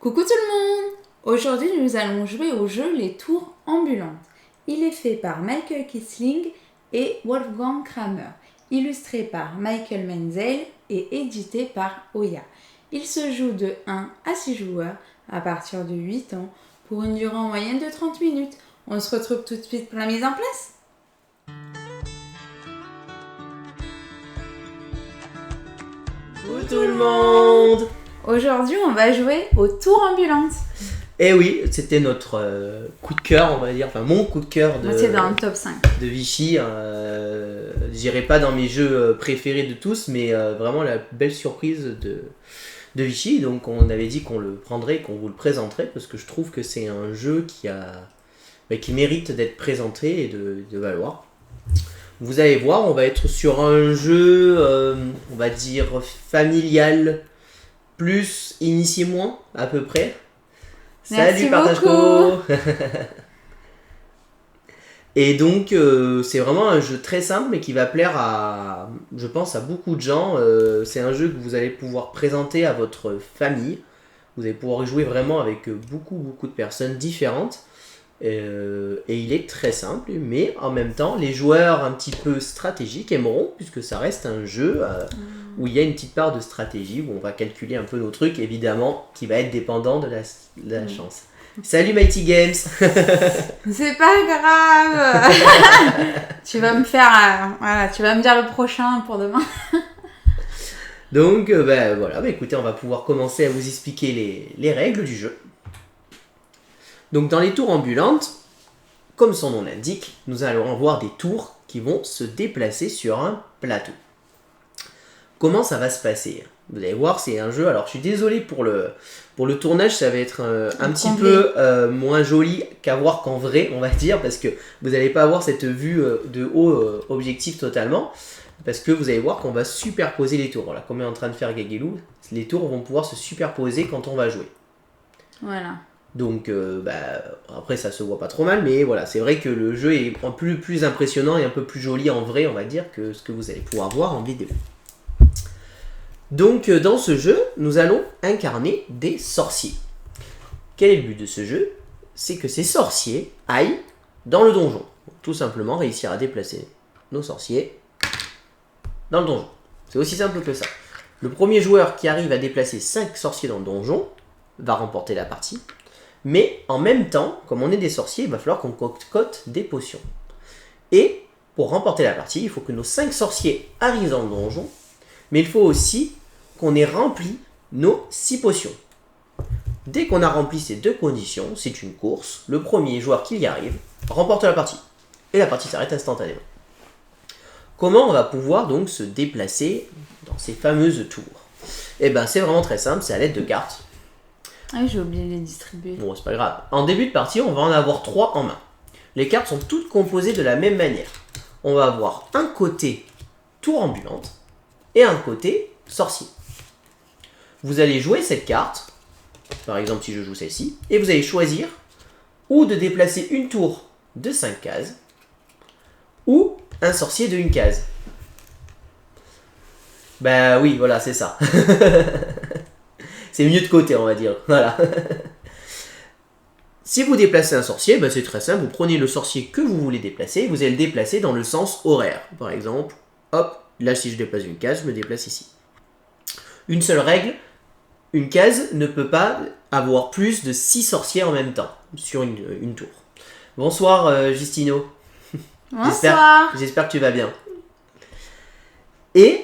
Coucou tout le monde! Aujourd'hui nous allons jouer au jeu Les Tours Ambulantes. Il est fait par Michael Kisling et Wolfgang Kramer, illustré par Michael Menzel et édité par Oya. Il se joue de 1 à 6 joueurs à partir de 8 ans pour une durée en moyenne de 30 minutes. On se retrouve tout de suite pour la mise en place. Coucou tout le monde! Aujourd'hui on va jouer aux Tours Ambulantes. Eh oui, c'était notre coup de cœur, on va dire, enfin mon coup de cœur Moi c'est dans le top 5. de Vichy. J'irai pas dans mes jeux préférés de tous, mais vraiment la belle surprise de Vichy. Donc on avait dit qu'on le prendrait, qu'on vous le présenterait, parce que je trouve que c'est un jeu qui mérite d'être présenté et de valoir. Vous allez voir, on va être sur un jeu, on va dire, familial, plus initié moins, à peu près. Merci Salut Partage beaucoup. Co. Et donc, c'est vraiment un jeu très simple, mais qui va plaire à, je pense, à beaucoup de gens. C'est un jeu que vous allez pouvoir présenter à votre famille. Vous allez pouvoir y jouer vraiment avec beaucoup de personnes différentes. Et il est très simple, mais en même temps, les joueurs un petit peu stratégiques aimeront, puisque ça reste un jeu où il y a une petite part de stratégie, où on va calculer un peu nos trucs, évidemment, qui va être dépendant de la chance. Salut Mighty Games. C'est pas grave. Tu vas me faire, tu vas me dire le prochain pour demain. Donc voilà, écoutez, on va pouvoir commencer à vous expliquer les règles du jeu. Donc dans les tours ambulantes, comme son nom l'indique, nous allons avoir des tours qui vont se déplacer sur un plateau. Comment ça va se passer ? Vous allez voir, c'est un jeu, alors je suis désolé pour le tournage, ça va être un petit peu moins joli qu'à voir qu'en vrai, on va dire, parce que vous n'allez pas avoir cette vue de haut objectif totalement, parce que vous allez voir qu'on va superposer les tours. Voilà, comme est en train de faire Gaguelou, les tours vont pouvoir se superposer quand on va jouer. Voilà. Donc après ça se voit pas trop mal, mais voilà, c'est vrai que le jeu est un peu plus impressionnant et un peu plus joli en vrai, on va dire, que ce que vous allez pouvoir voir en vidéo. Donc dans ce jeu, nous allons incarner des sorciers. Quel est le but de ce jeu ? C'est que ces sorciers aillent dans le donjon. Tout simplement réussir à déplacer nos sorciers dans le donjon. C'est aussi simple que ça. Le premier joueur qui arrive à déplacer 5 sorciers dans le donjon va remporter la partie. Mais en même temps, comme on est des sorciers, il va falloir qu'on concocte des potions. Et pour remporter la partie, il faut que nos 5 sorciers arrivent dans le donjon, mais il faut aussi qu'on ait rempli nos 6 potions. Dès qu'on a rempli ces deux conditions, c'est une course. Le premier joueur qui y arrive remporte la partie. Et la partie s'arrête instantanément. Comment on va pouvoir donc se déplacer dans ces fameuses tours ? Eh bien, c'est vraiment très simple, c'est à l'aide de cartes. Ah oui, j'ai oublié de les distribuer. Bon, c'est pas grave. En début de partie, on va en avoir 3 en main. Les cartes sont toutes composées de la même manière. On va avoir un côté tour ambulante et un côté sorcier. Vous allez jouer cette carte, par exemple si je joue celle-ci, et vous allez choisir ou de déplacer une tour de 5 cases ou un sorcier de 1 case. Bah oui, voilà, c'est ça. C'est mieux de côté, on va dire. Voilà. Si vous déplacez un sorcier, c'est très simple. Vous prenez le sorcier que vous voulez déplacer, vous allez le déplacer dans le sens horaire. Par exemple, hop, là si je déplace une case, je me déplace ici. Une seule règle, une case ne peut pas avoir plus de 6 sorciers en même temps sur une tour. Bonsoir Justino. Bonsoir. J'espère que tu vas bien. Et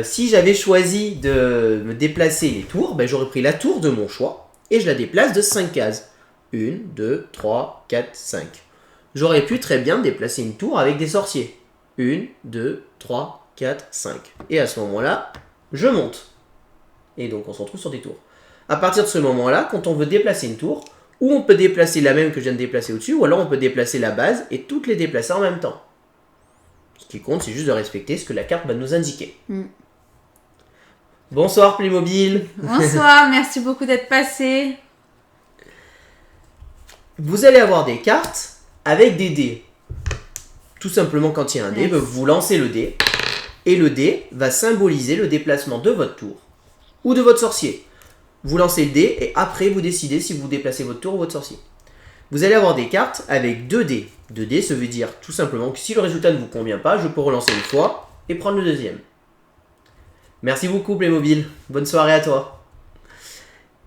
si j'avais choisi de me déplacer les tours, j'aurais pris la tour de mon choix et je la déplace de 5 cases. 1, 2, 3, 4, 5. J'aurais pu très bien déplacer une tour avec des sorciers. 1, 2, 3, 4, 5. Et à ce moment-là, je monte. Et donc on se retrouve sur des tours. À partir de ce moment-là, quand on veut déplacer une tour, ou on peut déplacer la même que je viens de déplacer au-dessus, ou alors on peut déplacer la base et toutes les déplacer en même temps. Ce qui compte, c'est juste de respecter ce que la carte va nous indiquer. Bonsoir Playmobil. Bonsoir, merci beaucoup d'être passé. Vous allez avoir des cartes avec des dés. Tout simplement, quand il y a un dé, vous lancez le dé, et le dé va symboliser le déplacement de votre tour ou de votre sorcier. vous lancez le dé et après vous décidez si vous déplacez votre tour ou votre sorcier. Vous allez avoir des cartes avec 2 dés. 2 dés, ça veut dire tout simplement que si le résultat ne vous convient pas, je peux relancer une fois et prendre le deuxième. Merci beaucoup Playmobil, bonne soirée à toi.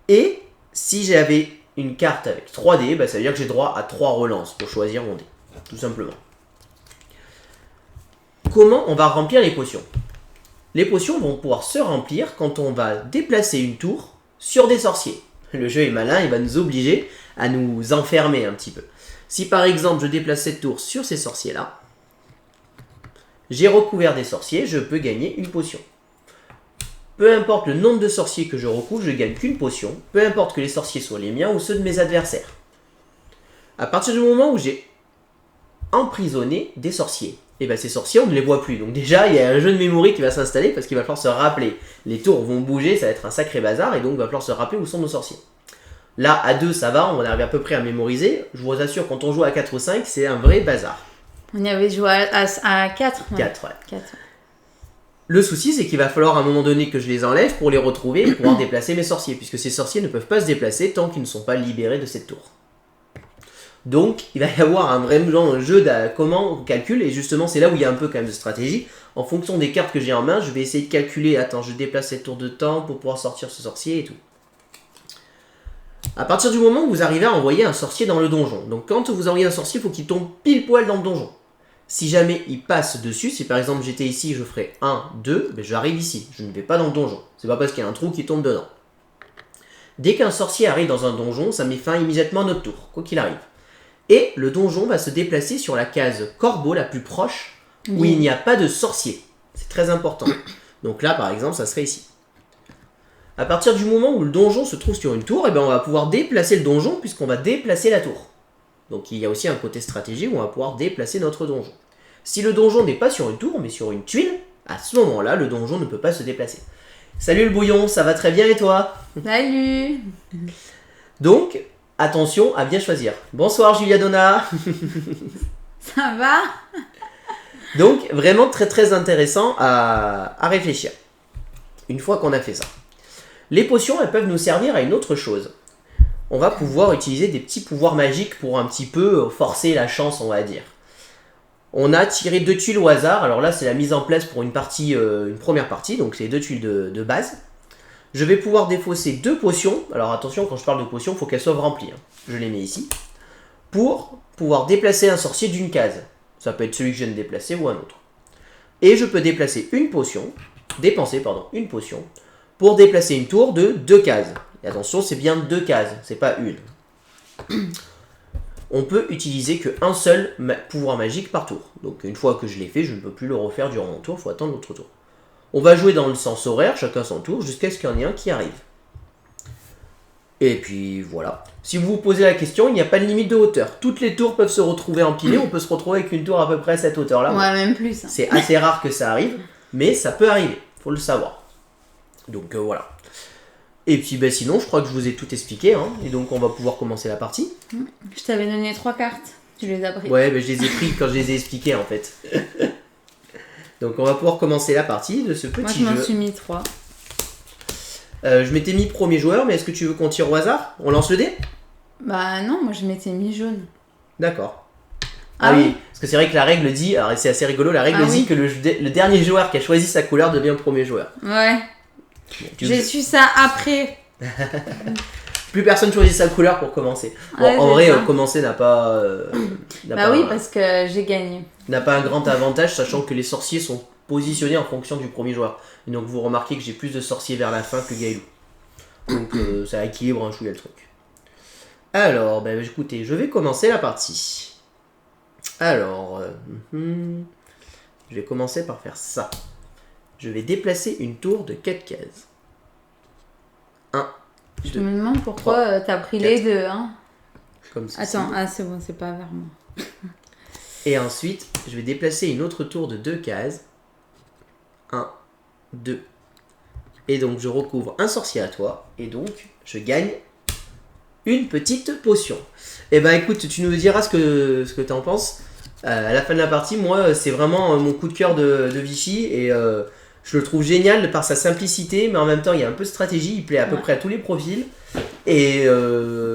Et si j'avais une carte avec 3 dés, ça veut dire que j'ai droit à 3 relances pour choisir mon dé, tout simplement. Comment on va remplir les potions? Les potions vont pouvoir se remplir quand on va déplacer une tour sur des sorciers. Le jeu est malin, il va nous obliger à nous enfermer un petit peu. Si par exemple je déplace cette tour sur ces sorciers-là, j'ai recouvert des sorciers, je peux gagner une potion. Peu importe le nombre de sorciers que je recouvre, je gagne qu'une potion, peu importe que les sorciers soient les miens ou ceux de mes adversaires. À partir du moment où j'ai emprisonné des sorciers, et ces sorciers on ne les voit plus. Donc déjà il y a un jeu de mémoire qui va s'installer parce qu'il va falloir se rappeler. Les tours vont bouger, ça va être un sacré bazar et donc il va falloir se rappeler où sont nos sorciers. Là à 2 ça va, on va arriver à peu près à mémoriser. Je vous assure quand on joue à 4 ou 5 c'est un vrai bazar. On y avait joué à 4. Ouais. 4, ouais. 4. Le souci c'est qu'il va falloir à un moment donné que je les enlève pour les retrouver et pouvoir déplacer mes sorciers. Puisque ces sorciers ne peuvent pas se déplacer tant qu'ils ne sont pas libérés de cette tour. Donc, il va y avoir un vrai jeu de comment on calcule, et justement, c'est là où il y a un peu quand même de stratégie. En fonction des cartes que j'ai en main, je vais essayer de calculer, attends, je déplace cette tour de temps pour pouvoir sortir ce sorcier et tout. À partir du moment où vous arrivez à envoyer un sorcier dans le donjon, donc quand vous envoyez un sorcier, il faut qu'il tombe pile poil dans le donjon. Si jamais il passe dessus, si par exemple j'étais ici, je ferais 1, 2, j'arrive ici, je ne vais pas dans le donjon. C'est pas parce qu'il y a un trou qui tombe dedans. Dès qu'un sorcier arrive dans un donjon, ça met fin immédiatement à notre tour, quoi qu'il arrive. Et le donjon va se déplacer sur la case corbeau la plus proche où il n'y a pas de sorcier. C'est très important. Donc là, par exemple, ça serait ici. À partir du moment où le donjon se trouve sur une tour, on va pouvoir déplacer le donjon puisqu'on va déplacer la tour. Donc il y a aussi un côté stratégie où on va pouvoir déplacer notre donjon. Si le donjon n'est pas sur une tour mais sur une tuile, à ce moment-là, le donjon ne peut pas se déplacer. Salut le bouillon, ça va très bien et toi? Salut. Donc, attention à bien choisir. Bonsoir Julia Donna. Ça va? Donc vraiment très très intéressant à réfléchir. Une fois qu'on a fait ça. Les potions elles peuvent nous servir à une autre chose. On va pouvoir utiliser des petits pouvoirs magiques pour un petit peu forcer la chance on va dire. On a tiré 2 tuiles au hasard. Alors là c'est la mise en place pour une première partie. Donc c'est 2 tuiles de base. Je vais pouvoir défausser 2 potions. Alors attention, quand je parle de potions, il faut qu'elles soient remplies. Je les mets ici. Pour pouvoir déplacer un sorcier d'une case. Ça peut être celui que je viens de déplacer ou un autre. Et je peux déplacer dépenser une potion, pour déplacer une tour de 2 cases. Et attention, c'est bien 2 cases, c'est pas une. On peut utiliser qu'un seul pouvoir magique par tour. Donc une fois que je l'ai fait, je ne peux plus le refaire durant mon tour, il faut attendre l'autre tour. On va jouer dans le sens horaire, chacun son tour, jusqu'à ce qu'il y en ait un qui arrive. Et puis voilà. Si vous vous posez la question, il n'y a pas de limite de hauteur. Toutes les tours peuvent se retrouver empilées, on peut se retrouver avec une tour à peu près à cette hauteur-là. Ouais, même plus. C'est assez rare que ça arrive, mais ça peut arriver, faut le savoir. Donc voilà. Et puis sinon, je crois que je vous ai tout expliqué, hein, et donc on va pouvoir commencer la partie. Je t'avais donné 3 cartes, tu les as prises. Ouais, je les ai prises quand je les ai expliquées en fait. Donc on va pouvoir commencer la partie de ce petit jeu. Moi je m'en suis mis 3. Je m'étais mis premier joueur, mais est-ce que tu veux qu'on tire au hasard? On lance le dé? Bah non, moi je m'étais mis jaune. D'accord. Ah oui, parce que c'est vrai que la règle dit, alors c'est assez rigolo, la règle dit que le dernier joueur qui a choisi sa couleur devient le premier joueur. Ouais. Bon, j'ai su ça après. Plus personne choisit sa couleur pour commencer. Bon, ouais, en vrai, commencer n'a pas... oui, parce que j'ai gagné. N'a pas un grand avantage, sachant que les sorciers sont positionnés en fonction du premier joueur. Et donc vous remarquez que j'ai plus de sorciers vers la fin que Gaëlou. Donc ça équilibre un chouïa le truc. Alors, écoutez, je vais commencer la partie. Alors, je vais commencer par faire ça. Je vais déplacer une tour de 4 cases. 1, Je me demande pourquoi t'as pris 4. Les deux. Hein. Comme ça. Attends, c'est bon, c'est pas vers moi. Et ensuite, je vais déplacer une autre tour de 2 cases. 1, 2. Et donc, je recouvre un sorcier à toi. Et donc, je gagne une petite potion. Et écoute, tu nous diras ce que tu en penses. À la fin de la partie, moi, c'est vraiment mon coup de cœur de Vichy. Et Je le trouve génial par sa simplicité, mais en même temps, il y a un peu de stratégie. Il plaît à peu près à tous les profils. Et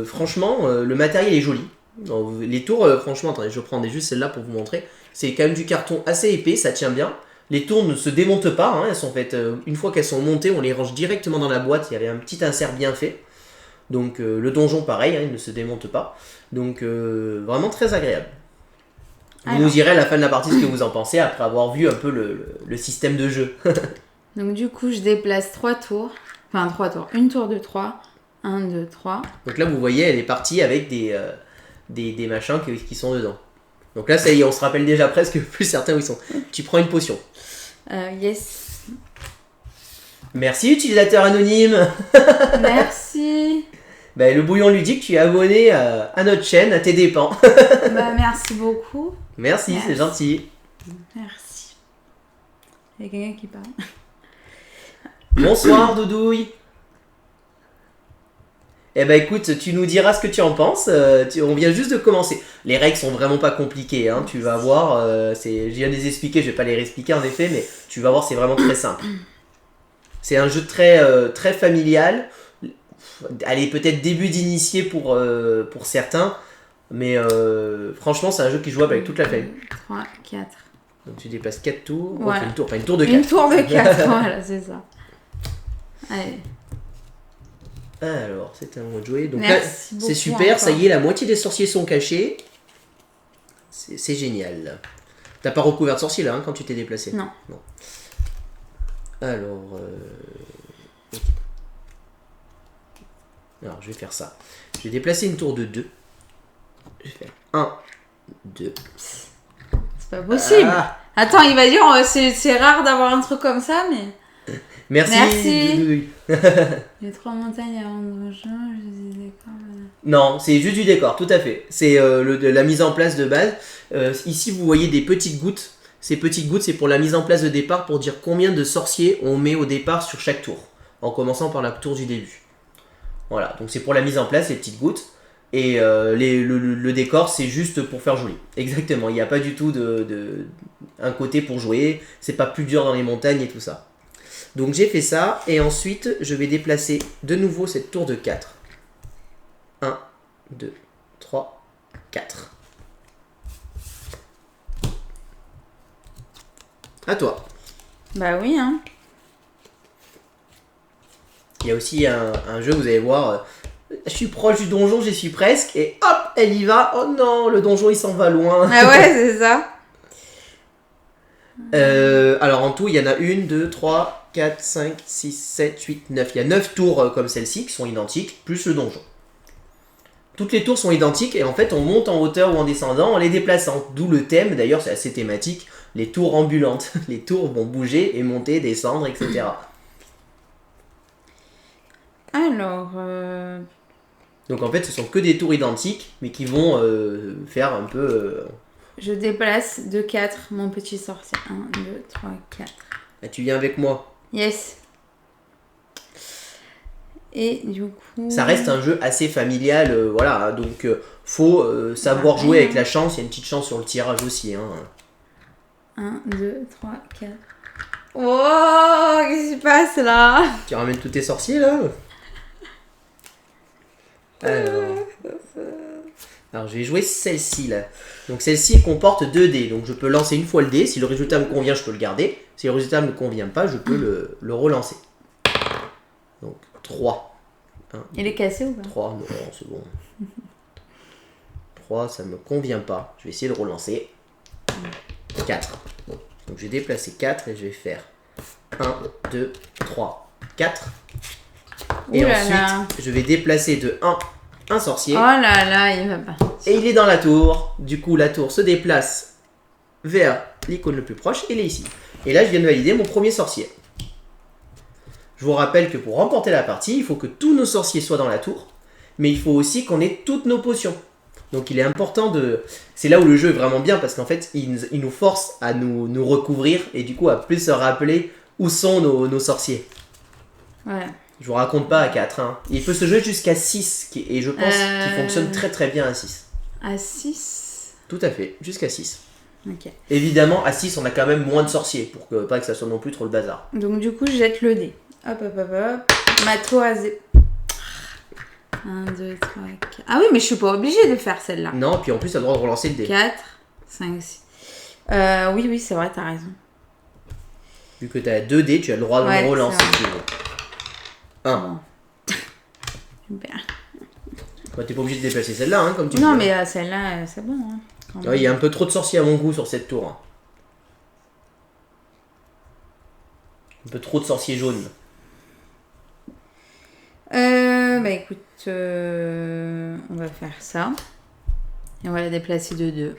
franchement, le matériel est joli. Donc, les tours, franchement, attendez, je prends juste celle-là pour vous montrer. C'est quand même du carton assez épais, ça tient bien. Les tours ne se démontent pas, hein, elles sont faites, une fois qu'elles sont montées, on les range directement dans la boîte. Il y avait un petit insert bien fait. Donc le donjon, pareil, hein, il ne se démonte pas. Donc vraiment très agréable. Vous nous direz à la fin de la partie ce que vous en pensez après avoir vu un peu le système de jeu. Donc du coup, je déplace 3 tours. Enfin, 3 tours. Une tour de 3. 1, 2, 3. Donc là, vous voyez, elle est partie avec des machins qui sont dedans. Donc là, ça y est, on se rappelle déjà presque plus certains où ils sont. Tu prends une potion. Yes. Merci, utilisateur anonyme. Merci. Le bouillon ludique, tu es abonné à notre chaîne, à tes dépens. Merci beaucoup. Merci, c'est gentil. Merci. Il y a quelqu'un qui parle. Bonsoir, Doudouille. Eh ben écoute, tu nous diras ce que tu en penses. On vient juste de commencer. Les règles sont vraiment pas compliquées, hein. Tu vas voir. Je viens de les expliquer, je vais pas les réexpliquer en effet, mais tu vas voir, c'est vraiment très simple. C'est un jeu très familial. Allez, peut-être début d'initié pour certains, mais franchement, c'est un jeu qui est jouable avec toute la famille. 3, 4. Donc tu déplaces 4 tours. Ouais. Une tour de 4. Une tour de 4, voilà, c'est ça. Allez. Alors, c'est un mot de jouer. Donc Merci là, beaucoup c'est super, encore. ça y est, la moitié des sorciers sont cachés. C'est génial. T'as pas recouvert de sorcier là, hein, quand tu t'es déplacé? Non. Alors, ok. Alors, je vais faire ça. Je vais déplacer une tour de 2. Je vais faire 1, 2. C'est pas possible. Attends, il va dire, c'est rare d'avoir un truc comme ça, mais... Merci. Les 3 montagnes avant de rejoindre, je disais quoi, Non, c'est juste du décor, tout à fait. C'est la mise en place de base. Ici, vous voyez des petites gouttes. Ces petites gouttes, c'est pour la mise en place de départ, pour dire combien de sorciers on met au départ sur chaque tour, en commençant par la tour du début. Voilà, donc c'est pour la mise en place, les petites gouttes. Et le décor, c'est juste pour faire joli. Exactement, il n'y a pas du tout un côté pour jouer. C'est pas plus dur dans les montagnes et tout ça. Donc j'ai fait ça, et ensuite je vais déplacer de nouveau cette tour de 4. 1, 2, 3, 4. À toi. Bah oui, hein. Il y a aussi un jeu, vous allez voir, je suis proche du donjon, j'y suis presque, et hop, elle y va. Oh non, le donjon il s'en va loin. Ah ouais, c'est ça. Alors en tout, il y en a 1, 2, 3, 4, 5, 6, 7, 8, 9. Il y a 9 tours comme celle-ci qui sont identiques, plus le donjon. Toutes les tours sont identiques et en fait on monte en hauteur ou en descendant en les déplaçant. D'où le thème, d'ailleurs c'est assez thématique, les tours ambulantes. Les tours vont bouger et monter, descendre, etc. Alors... Donc en fait ce sont que des tours identiques mais qui vont faire un peu... Je déplace de 4 mon petit sorcier. 1, 2, 3, 4. Tu viens avec moi. Yes. Et du coup... Ça reste un jeu assez familial, voilà, donc faut savoir jouer avec la chance, il y a une petite chance sur le tirage aussi. 1, 2, 3, 4. Oh, qu'est-ce qui se passe là? Tu ramènes tous tes sorciers là? Alors je vais jouer celle-ci là. Donc celle-ci comporte 2 dés, donc je peux lancer une fois le dé, si le résultat me convient je peux le garder, si le résultat ne me convient pas je peux le relancer. Donc 3. Il est cassé ou pas? 3, non, c'est bon. 3, ça me convient pas. Je vais essayer de relancer. 4. Bon. Donc j'ai déplacé 4 et je vais faire 1, 2, 3, 4. Et ensuite, je vais déplacer de 1 un sorcier. Oh là là, il va pas. Et il est dans la tour. Du coup, la tour se déplace vers l'icône le plus proche. Et il est ici. Et là, je viens de valider mon premier sorcier. Je vous rappelle que pour remporter la partie, il faut que tous nos sorciers soient dans la tour. Mais il faut aussi qu'on ait toutes nos potions. Donc il est important de... C'est là où le jeu est vraiment bien parce qu'en fait, il nous force à nous recouvrir et du coup à plus se rappeler où sont nos sorciers. Ouais. Je vous raconte pas à 4. Hein. Il peut se jouer jusqu'à 6 et je pense qu'il fonctionne très très bien à 6. À 6? Tout à fait, jusqu'à 6. Ok. Évidemment, à 6, on a quand même moins de sorciers, pour que pas que ça soit non plus trop le bazar. Donc du coup, je jette le dé. Hop, hop, hop, hop. Ma tour à 1, 2, 3, 4. Ah oui, mais je suis pas obligée de faire celle-là. Non, puis en plus, tu as le droit de relancer le dé. 4, 5, 6. Oui, c'est vrai, t'as raison. Vu que tu as 2 dés, tu as le droit de le relancer si tu veux. 1. Bon. Super. Bah, t'es pas obligé de déplacer celle-là, hein, comme tu Non, dis. mais celle-là, c'est bon. Hein, Il y a un peu trop de sorciers à mon goût sur cette tour. Hein. Un peu trop de sorciers jaunes. Bah écoute, on va faire ça. Et on va la déplacer de 2.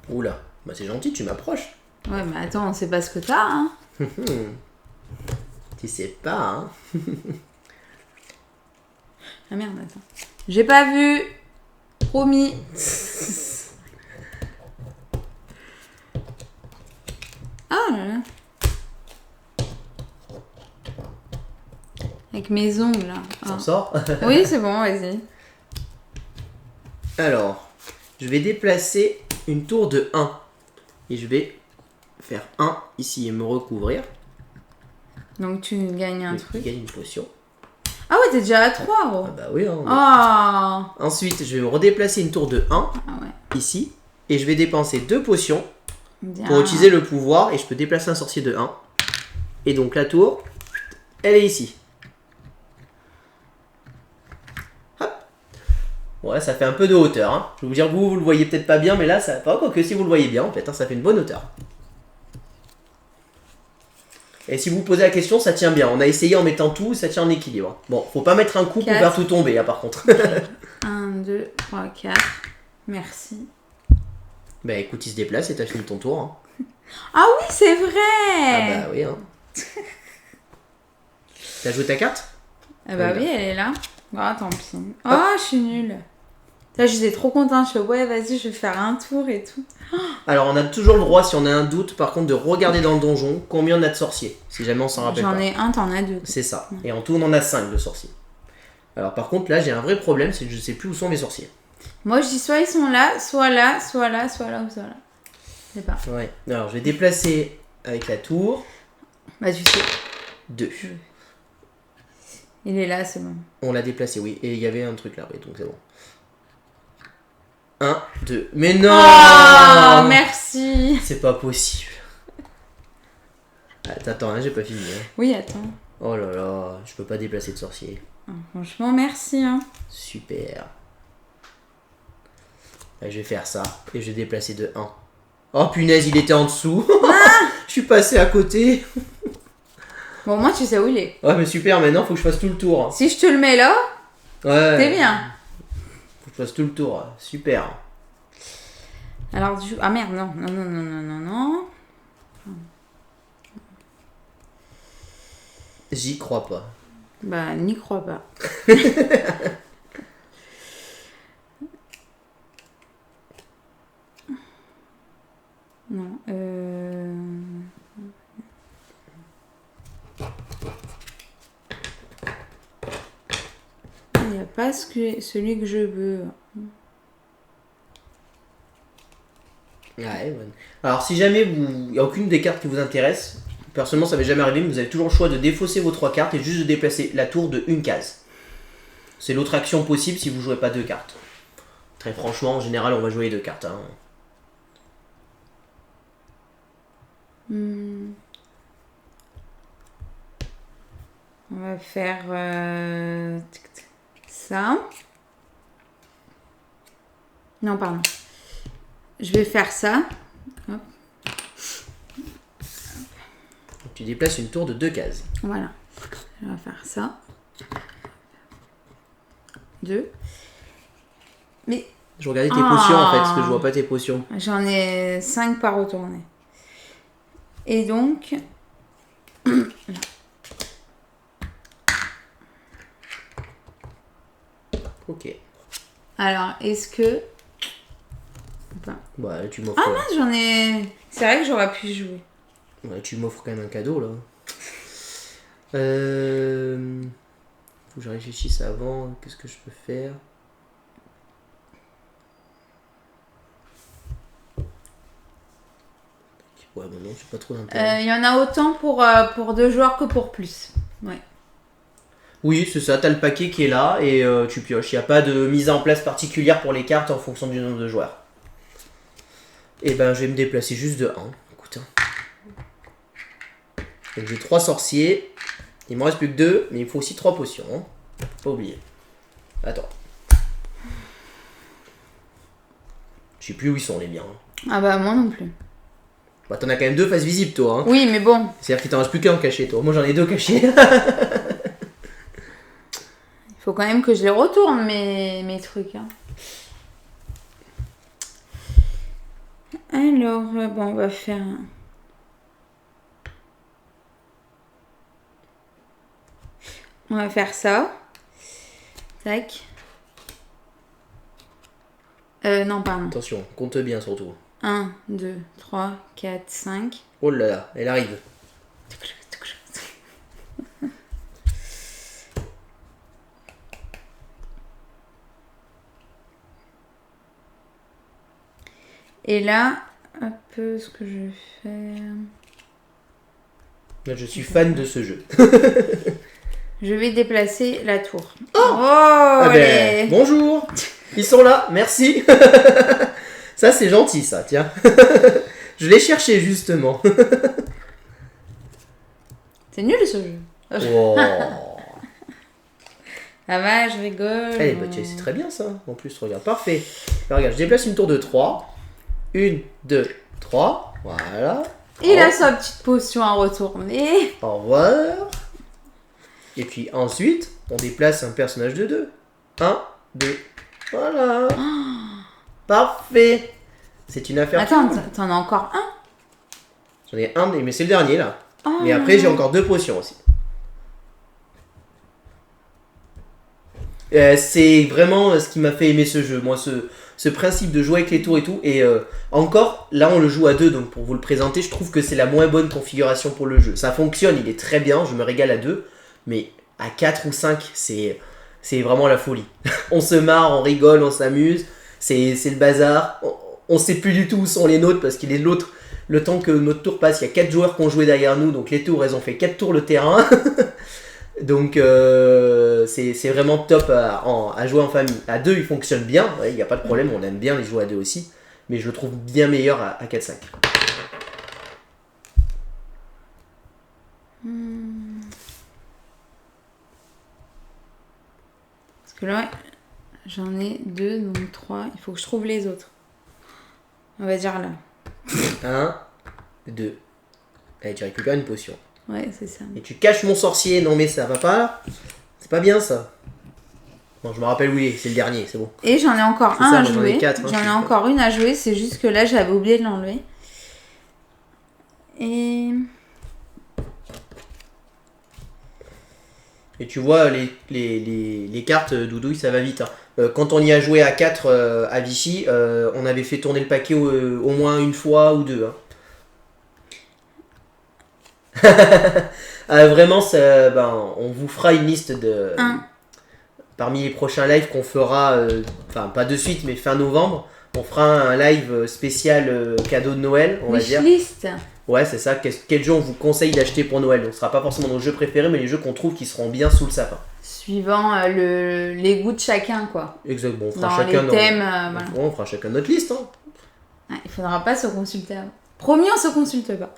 Oula, bah c'est gentil, tu m'approches. Ouais, mais attends, on sait pas ce que t'as, hein. Tu sais pas, hein. Ah merde, attends. J'ai pas vu. Promis. Ah là là. Avec mes ongles, là. On Ah. sort. Oui, c'est bon, vas-y. Alors, je vais déplacer une tour de 1. Et je vais faire 1 ici et me recouvrir. Donc tu gagnes un Je truc. gagne une potion. Ah ouais, t'es déjà à 3, gros. Ah bah oui, hein. Ah. Ensuite, je vais me redéplacer une tour de 1 Ah ouais. ici. Et je vais dépenser 2 potions Bien. pour utiliser le pouvoir. Et je peux déplacer un sorcier de 1. Et donc la tour, elle est ici. Hop. Bon là, ça fait un peu de hauteur. Hein. Je vais vous dire, vous le voyez peut-être pas bien, mais là, ça pas quoi que si vous le voyez bien, en fait, hein, ça fait une bonne hauteur. Et si vous vous posez la question, ça tient bien. On a essayé en mettant tout, ça tient en équilibre. Bon, faut pas mettre un coup pour 4. faire tout tomber, là, par contre. 1, 2, 3, 4. Merci. Bah écoute, il se déplace et t'as fini ton tour. Hein. Ah oui, c'est vrai. Ah bah oui, hein. T'as joué ta carte? Ah bah Oui, oui, elle est là. Ah, tant pis. Oh, je suis nulle. Là, j'étais trop contente. Je fais, ouais, vas-y, je vais faire un tour et tout. Alors, on a toujours le droit, si on a un doute, par contre, de regarder dans le donjon combien on a de sorciers. Si jamais on s'en rappelle pas. J'en ai un, t'en as 2. C'est ça. Et en tout, on en a 5 de sorciers. Alors, par contre, là, j'ai un vrai problème, c'est que je sais plus où sont mes sorciers. Moi, je dis soit ils sont là, soit là, soit là, soit là ou soit là. Je sais pas. Ouais. Alors, je vais déplacer avec la tour. Bah, tu sais. 2. Il est là, c'est bon. On l'a déplacé, oui. Et il y avait un truc là, oui, donc c'est bon. 1, 2. Mais non! Oh, merci. C'est pas possible. Attends, hein, j'ai pas fini. Hein. Oui, attends. Oh là là, je peux pas déplacer de sorcier. Oh, franchement, merci. Hein. Super. Là, je vais faire ça et je vais déplacer de 1. Oh punaise, il était en dessous. Je suis passé à côté. Bon, moi, tu sais où il est. Ouais, mais super, maintenant faut que je fasse tout le tour. Hein. Si je te le mets là, Ouais. t'es bien. Faut que je fasse tout le tour. Super. Alors, du... Ah merde, non, non, non, non, non, non, non. J'y crois pas. Bah, n'y crois pas. Non, il n'y a pas celui que je veux. Ouais, bon. Alors si jamais il n'y a aucune des cartes qui vous intéresse, personnellement ça m'est jamais arrivé, mais vous avez toujours le choix de défausser vos 3 cartes et juste de déplacer la tour de une case. C'est l'autre action possible si vous jouez pas 2 cartes. Très franchement, en général on va jouer les 2 cartes. Hein. On va faire ça. Non, pardon. Je vais faire ça. Hop. Donc, tu déplaces une tour de 2 cases. Voilà. On va faire ça. 2. Mais Je regardais tes potions en fait, parce que je vois pas tes potions. j'en ai 5 par retourner. Et donc... là. Ok. Alors, est-ce que... Enfin, Bah là, tu m'offres. ah mince, j'en ai... C'est vrai que j'aurais pu jouer. Ouais, tu m'offres quand même un cadeau là. Faut que je réfléchisse avant. Qu'est-ce que je peux faire? Ouais, bon, non, c'est pas trop d'intérêt. Il y en a autant pour 2 joueurs que pour plus. Ouais. Oui, c'est ça, t'as le paquet qui est là et tu pioches. Il n'y a pas de mise en place particulière pour les cartes en fonction du nombre de joueurs. Et ben, je vais me déplacer juste de 1. Écoute. Donc j'ai 3 sorciers. Il me reste plus que 2, mais il me faut aussi 3 potions. Hein. Faut pas oublier. Attends. Je sais plus où ils sont les miens. Ah bah moi non plus. Bah t'en as quand même 2 faces visibles toi. Hein. Oui mais bon. C'est-à-dire qu'il t'en reste plus qu'un caché toi. Moi j'en ai 2 cachés. Il faut quand même que je les retourne mes trucs. Hein. Alors, bon, on va faire... On va faire ça. Tac. Non, pardon. Attention, compte bien surtout. 1, 2, 3, 4, 5. Oh là là, elle arrive. Et là, hop, ce que je vais faire... Là, je suis fan de ce jeu. Je vais déplacer la tour. Oh, ah ben, bonjour. Ils sont là, merci. Ça, c'est gentil, ça, tiens. Je l'ai cherché, justement. C'est nul, ce jeu. Oh. Ça va, je rigole. Eh, bah, tiens, c'est très bien, ça. En plus, regarde, parfait. Alors, regarde, je déplace une tour de 3. 1, 2, 3. Voilà. Il a sa petite potion à retourner. Au revoir. Et puis ensuite, on déplace un personnage de 2. 1, 2. Voilà. Parfait. C'est une affaire. Attends, t'en as encore un? J'en ai un, mais c'est le dernier là. Oh, mais après, j'ai encore 2 potions aussi. C'est vraiment ce qui m'a fait aimer ce jeu. Moi, ce principe de jouer avec les tours et tout. Et encore, là, on le joue à 2. Donc, pour vous le présenter, je trouve que c'est la moins bonne configuration pour le jeu. Ça fonctionne, il est très bien. Je me régale à 2. Mais à 4 ou 5, c'est vraiment la folie. On se marre, on rigole, on s'amuse. C'est le bazar. On sait plus du tout où sont les nôtres parce qu'il est l'autre. Le temps que notre tour passe, il y a 4 joueurs qui ont joué derrière nous. Donc, les tours, elles ont fait 4 tours le terrain. Donc c'est vraiment top à jouer en famille. À 2 il fonctionne bien, il n'y a pas de problème, on aime bien les jouer à 2 aussi. Mais je le trouve bien meilleur à 4-5. Parce que là, j'en ai 2, donc 3. Il faut que je trouve les autres. On va dire là. 1, 2. Allez, tu récupères une potion. Ouais, c'est ça. Et tu caches mon sorcier. Non mais ça va pas. C'est pas bien ça. Bon, je me rappelle où il est, c'est le dernier, c'est bon. Et j'en ai encore C'est un ça, à moi, j'en ai jouer. 4, hein, J'en je ai sais encore une à jouer, c'est juste que là, j'avais oublié de l'enlever. Et tu vois, les cartes, Doudouille, ça va vite. Hein. Quand on y a joué à 4 à Vichy, on avait fait tourner le paquet au moins une fois ou 2. Hein. Vraiment, ça, on vous fera une liste de parmi les prochains lives qu'on fera, enfin pas de suite, mais fin novembre. On fera un live spécial cadeau de Noël, on va dire. Wishlist. Ouais, c'est ça. Quel jeu on vous conseille d'acheter pour Noël? Donc, ce sera pas forcément nos jeux préférés, mais les jeux qu'on trouve qui seront bien sous le sapin. Suivant les goûts de chacun, quoi. Exactement. On fera Dans chacun les thèmes, voilà. On fera chacun notre liste. Hein. Ouais, il faudra pas se consulter avant. Promis, on se consulte pas.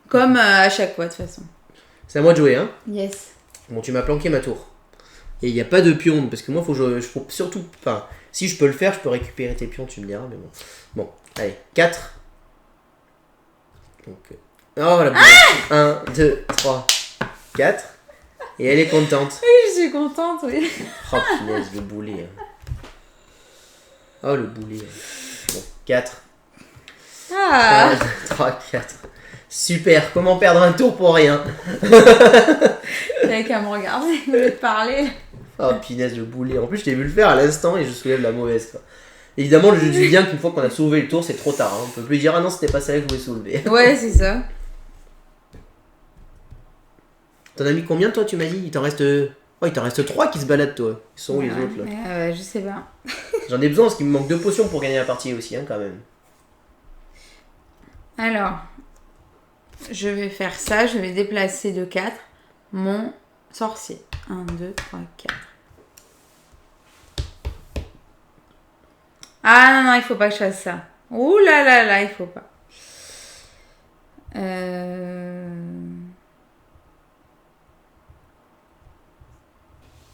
Comme à chaque fois, de toute façon. C'est à moi de jouer, hein. Yes. Bon, tu m'as planqué ma tour. Et il n'y a pas de pion, parce que moi, faut surtout... Enfin, si je peux le faire, je peux récupérer tes pions, tu me diras, mais bon. Bon, allez, 4. Donc... Oh, la boule. 1, 2, 3, 4. Et elle est contente. Oui, je suis contente, oui. Oh, punaise, le boulet. Oh, le boulet. Bon, 4. 1, 2, 3, 4. Super, comment perdre un tour pour rien? T'avais qu'à me regarder, au lieu de parler. Oh, punaise, le boulet. En plus, je t'ai vu le faire à l'instant et je soulève la mauvaise. Quoi. Évidemment, le jeu du bien qu'une fois qu'on a soulevé le tour, c'est trop tard. Hein. On peut plus dire, ah non, c'était pas ça que je voulais soulever. Ouais, c'est ça. T'en as mis combien, toi, tu m'as dit? Il t'en reste... Oh, il t'en reste 3 qui se baladent, toi. Ils sont où, les autres, là? Je sais pas. J'en ai besoin parce qu'il me manque 2 potions pour gagner la partie aussi, hein, quand même. Alors, je vais faire ça. Je vais déplacer de 4 mon sorcier. 1, 2, 3, 4. Ah non, il faut pas que je fasse ça. Ouh là là là, il faut pas.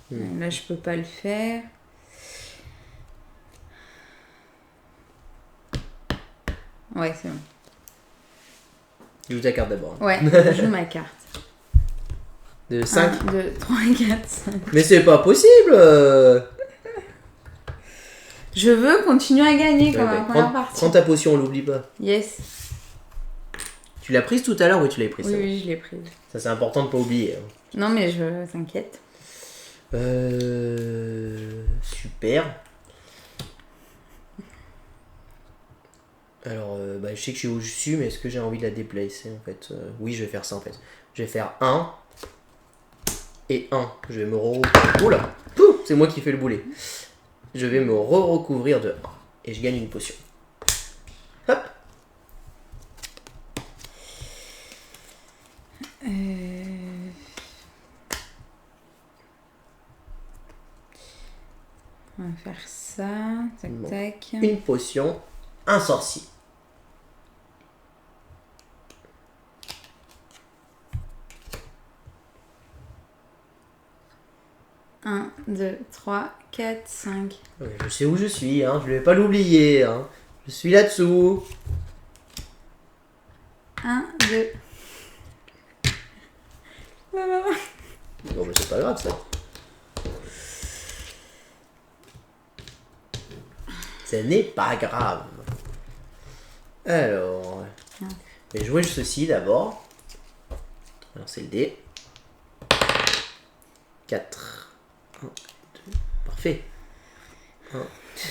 Là, je peux pas le faire. Ouais, c'est bon. Joue ta carte d'abord. Ouais, je joue ma carte. De 5. 1, 2, 3, 4, 5. Mais c'est pas possible. Je veux continuer à gagner comme la première prends partie. ta potion, on l'oublie pas. Yes. Tu l'as prise tout à l'heure ou tu l'avais prise? Oui, oui, je l'ai prise. Ça, c'est important de pas oublier. Hein. Non, mais je t'inquiète. Super. Alors, je sais que je suis au-dessus, mais est-ce que j'ai envie de la déplacer en fait? Oui, je vais faire ça en fait. Je vais faire 1 et 1. Je vais me Oula! C'est moi qui fais le boulet. Je vais me recouvrir de 1 et je gagne une potion. Hop! On va faire ça. Tac, Bon. tac. Une potion, un sorcier. Un, 2, 3, 4, 5. Ouais, je sais où je suis, hein, je ne vais pas l'oublier. Hein. Je suis là-dessous. 1, 2. Bon, mais c'est pas grave ça. Ce n'est pas grave. Alors, je vais jouer ceci d'abord. Alors, c'est le dé. 4. 1, 2. Parfait. 1,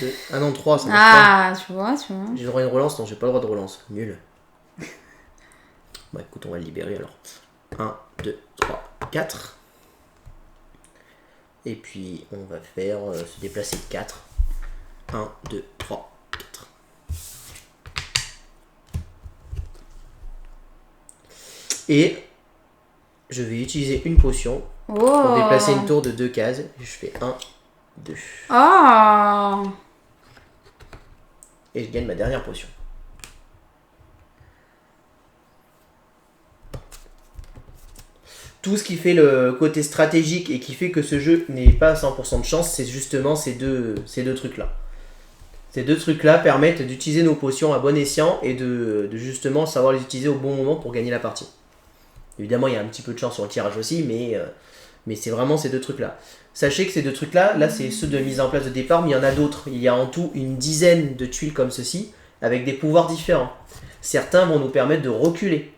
2. Ah non, 3, ça marche tu vois. J'ai le droit à une relance? Non, j'ai pas le droit de relance. Nul. Bon, écoute, on va le libérer alors. 1, 2, 3, 4. Et puis, on va faire se déplacer de 4. 1, 2, 3, 4. Et je vais utiliser une potion pour déplacer une tour de 2 cases. Je fais 1, 2. Oh! Et je gagne ma dernière potion. Tout ce qui fait le côté stratégique et qui fait que ce jeu n'est pas à 100% de chance, c'est justement ces deux trucs-là. Ces deux trucs-là permettent d'utiliser nos potions à bon escient et de justement savoir les utiliser au bon moment pour gagner la partie. Évidemment, il y a un petit peu de chance sur le tirage aussi, mais c'est vraiment ces deux trucs-là. Sachez que ces deux trucs-là, là, c'est ceux de mise en place de départ, mais il y en a d'autres. Il y a en tout une dizaine de tuiles comme ceci, avec des pouvoirs différents. Certains vont nous permettre de reculer.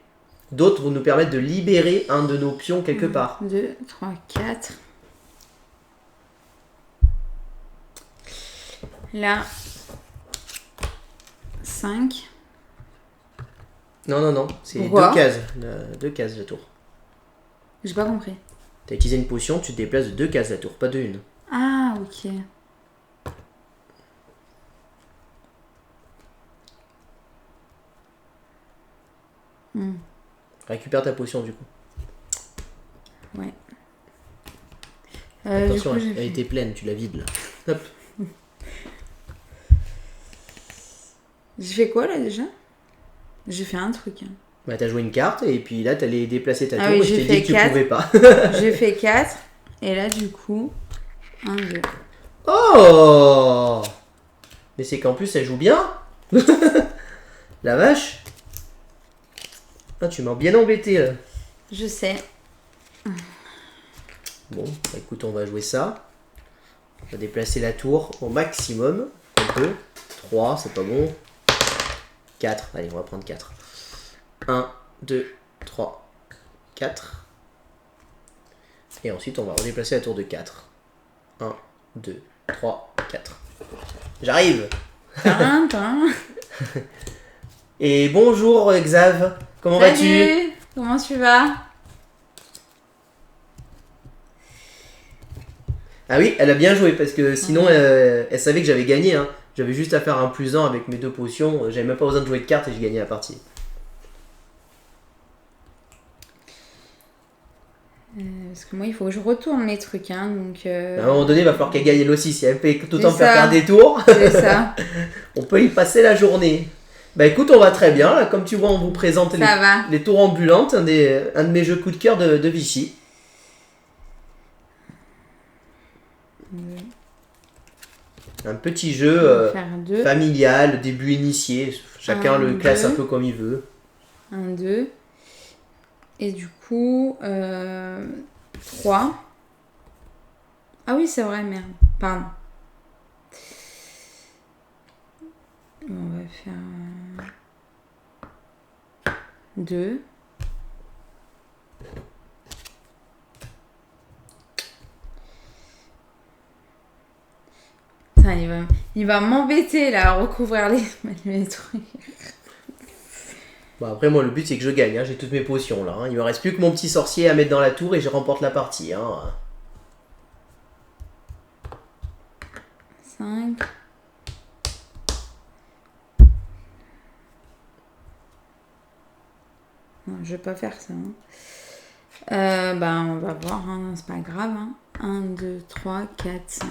D'autres vont nous permettre de libérer un de nos pions quelque part. 2, 3, 4. Là. 5. Non, c'est Pourquoi? 2 cases. 2 cases de tour. J'ai pas compris. T'as utilisé une potion, tu te déplaces de 2 cases la tour, pas de une. Ah, ok. Récupère ta potion du coup. Ouais. Attention, du coup, elle était pleine, tu la vides là. Hop. J'ai fait quoi là déjà? J'ai fait un truc. Bah t'as joué une carte et puis là t'allais déplacer ta tour oui, et je j'ai t'ai dit fait que tu 4. pouvais pas. J'ai fait 4. Et là, du coup, 1, 2. Oh! Mais c'est qu'en plus elle joue bien. La vache. Ah, tu m'as bien embêté là. Je sais. Bon, bah, écoute, on va jouer ça. On va déplacer la tour au maximum. Un peu. 3, c'est pas bon. 4, allez, on va prendre 4. 1, 2, 3, 4. Et ensuite, on va redéplacer la tour de 4. 1, 2, 3, 4. J'arrive! Et bonjour Xav, comment vas-tu? Comment tu vas? Ah oui, elle a bien joué parce que sinon elle savait que j'avais gagné. Hein. J'avais juste à faire un +1 avec mes 2 potions. J'avais même pas besoin de jouer de cartes et j'ai gagné la partie. Parce que moi, il faut que je retourne les trucs. Hein, donc, À un moment donné, il va falloir qu'elle gagne elle aussi. Si elle fait tout le temps C'est ça. faire des tours, c'est ça. on peut y passer la journée. Bah écoute, on va très bien. Là, comme tu vois, on vous présente Ça va. les tours ambulantes, un de mes jeux coup de cœur de Vichy. Un petit On jeu va faire 2. familial, début initié. Chacun le classe un peu comme il veut. 1, 2. Et du coup, 3. Ah oui, c'est vrai, merde. Pardon. On va faire 2. Putain, il va m'embêter là à recouvrir les trucs. Bon, après, moi, le but c'est que je gagne. Hein. J'ai toutes mes potions là. Hein. Il me reste plus que mon petit sorcier à mettre dans la tour et je remporte la partie. Hein. 5. Non, je vais pas faire ça. Hein. Bah, on va voir, hein, c'est pas grave. Hein. 1, 2, 3, 4, 5.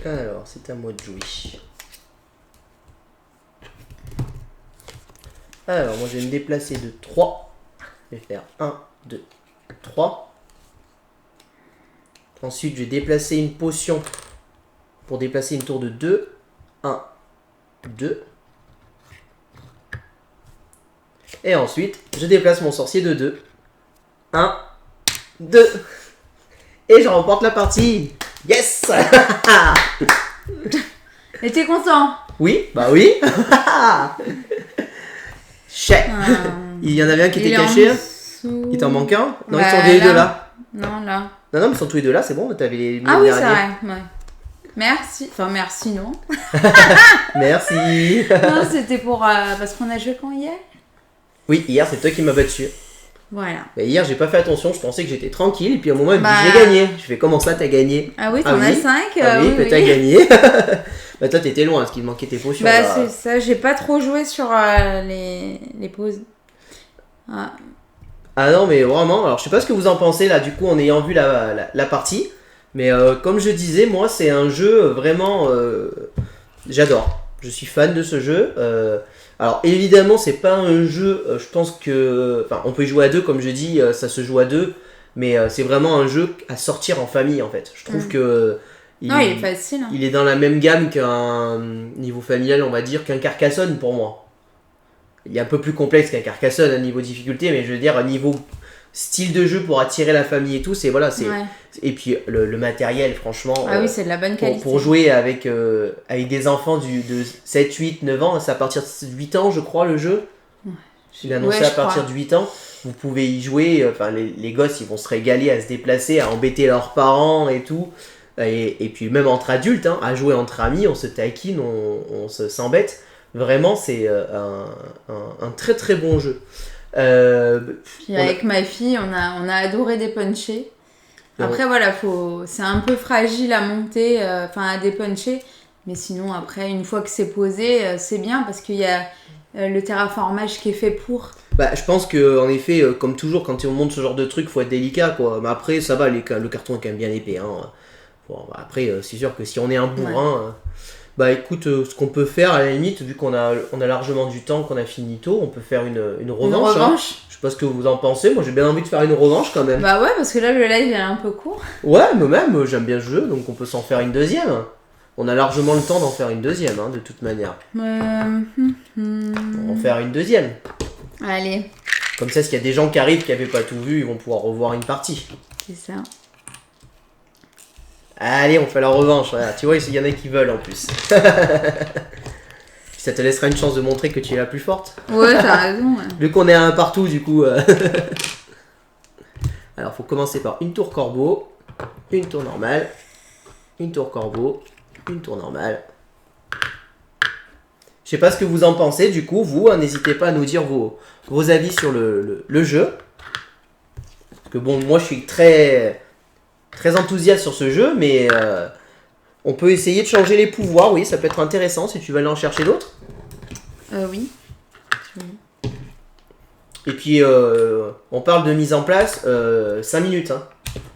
Alors, c'est à moi de jouer. Alors, moi je vais me déplacer de 3. Je vais faire 1, 2, 3. Ensuite, je vais déplacer une potion pour déplacer une tour de 2. 1, 2. Et ensuite, je déplace mon sorcier de 2. 1, 2. Et je remporte la partie. Yes. Et t'es content? Oui, bah oui. Chais. Il y en avait un qui était caché. Il t'en manque un? Non, bah, ils sont les deux là. Non, là. Non, mais ils sont tous les deux là, c'est bon, t'avais les Ah oui, c'est derniers. vrai. Ouais. Merci. Enfin, merci, non. Merci. Non, c'était pour... parce qu'on a joué quand hier? Oui, hier, c'est toi qui m'as battu. Voilà. Et hier, j'ai pas fait attention, je pensais que j'étais tranquille, et puis à un moment, il me dit Bah. j'ai gagné. Je fais comment ça, t'as gagné? Ah oui, Ah t'en as oui. 5. Ah oui, que oui. t'as gagné. Bah, toi, t'étais loin, parce qu'il manquait tes potions. Bah, là. c'est ça. J'ai pas trop joué sur les pauses. Ah. Ah non, mais vraiment, alors je sais pas ce que vous en pensez là, du coup, en ayant vu la partie. Mais comme je disais, moi, c'est un jeu vraiment. J'adore. Je suis fan de ce jeu. Alors évidemment, c'est pas un jeu. Je pense que. Enfin, on peut y jouer à deux, comme je dis, ça se joue à deux. Mais c'est vraiment un jeu à sortir en famille, en fait. Je trouve que. Non, il est facile. Hein. Il est dans la même gamme qu'un niveau familial, on va dire, qu'un Carcassonne pour moi. Il est un peu plus complexe qu'un Carcassonne à niveau difficulté, mais je veux dire, à niveau style de jeu pour attirer la famille et tout, c'est voilà, c'est Ouais. et puis le matériel, franchement. Ah oui, c'est de la bonne qualité. Pour jouer avec des enfants de 7, 8, 9 ans, c'est à partir de 8 ans, je crois, le jeu. Il a annoncé à partir de 8 ans. Vous pouvez y jouer, enfin les gosses, ils vont se régaler à se déplacer, à embêter leurs parents et tout. Et puis même entre adultes, hein, à jouer entre amis, on se taquine, on s'embête. Vraiment, c'est un très très bon jeu. Puis avec ma fille, on a adoré dépuncher. Après, voilà, c'est un peu fragile à monter, à dépuncher. Mais sinon, après, une fois que c'est posé, c'est bien parce qu'il y a le terraformage qui est fait pour. Bah, je pense que en effet, comme toujours, quand on monte ce genre de truc, faut être délicat, quoi. Mais après, ça va, le carton est quand même bien épais. Hein. Bon, bah, après, c'est sûr que si on est un bourrin, bah écoute, ce qu'on peut faire à la limite, vu qu'on a largement du temps, qu'on a fini tôt, on peut faire une revanche. Une revanche. Hein. Je sais pas ce que vous en pensez. Moi, j'ai bien envie de faire une revanche quand même. Bah ouais, parce que là, le live est un peu court. Ouais, mais même, j'aime bien ce jeu, donc on peut s'en faire une deuxième. On a largement le temps d'en faire une deuxième, hein, de toute manière. On va en faire une deuxième. Allez. Comme ça, s'il y a des gens qui arrivent qui n'avaient pas tout vu, ils vont pouvoir revoir une partie. C'est ça. Allez, on fait la revanche. Voilà. Tu vois, il y en a qui veulent en plus. Ça te laissera une chance de montrer que tu es la plus forte. Ouais, t'as raison. Ouais. Vu qu'on est à un partout, du coup. Alors, faut commencer par une tour corbeau, une tour normale, une tour corbeau, une tour normale. Je sais pas ce que vous en pensez, du coup, vous, n'hésitez pas à nous dire vos avis sur le jeu. Parce que bon, moi je suis très enthousiaste sur ce jeu, mais on peut essayer de changer les pouvoirs, oui, ça peut être intéressant si tu veux aller en chercher d'autres. Oui. Et puis, on parle de mise en place 5 minutes. Hein.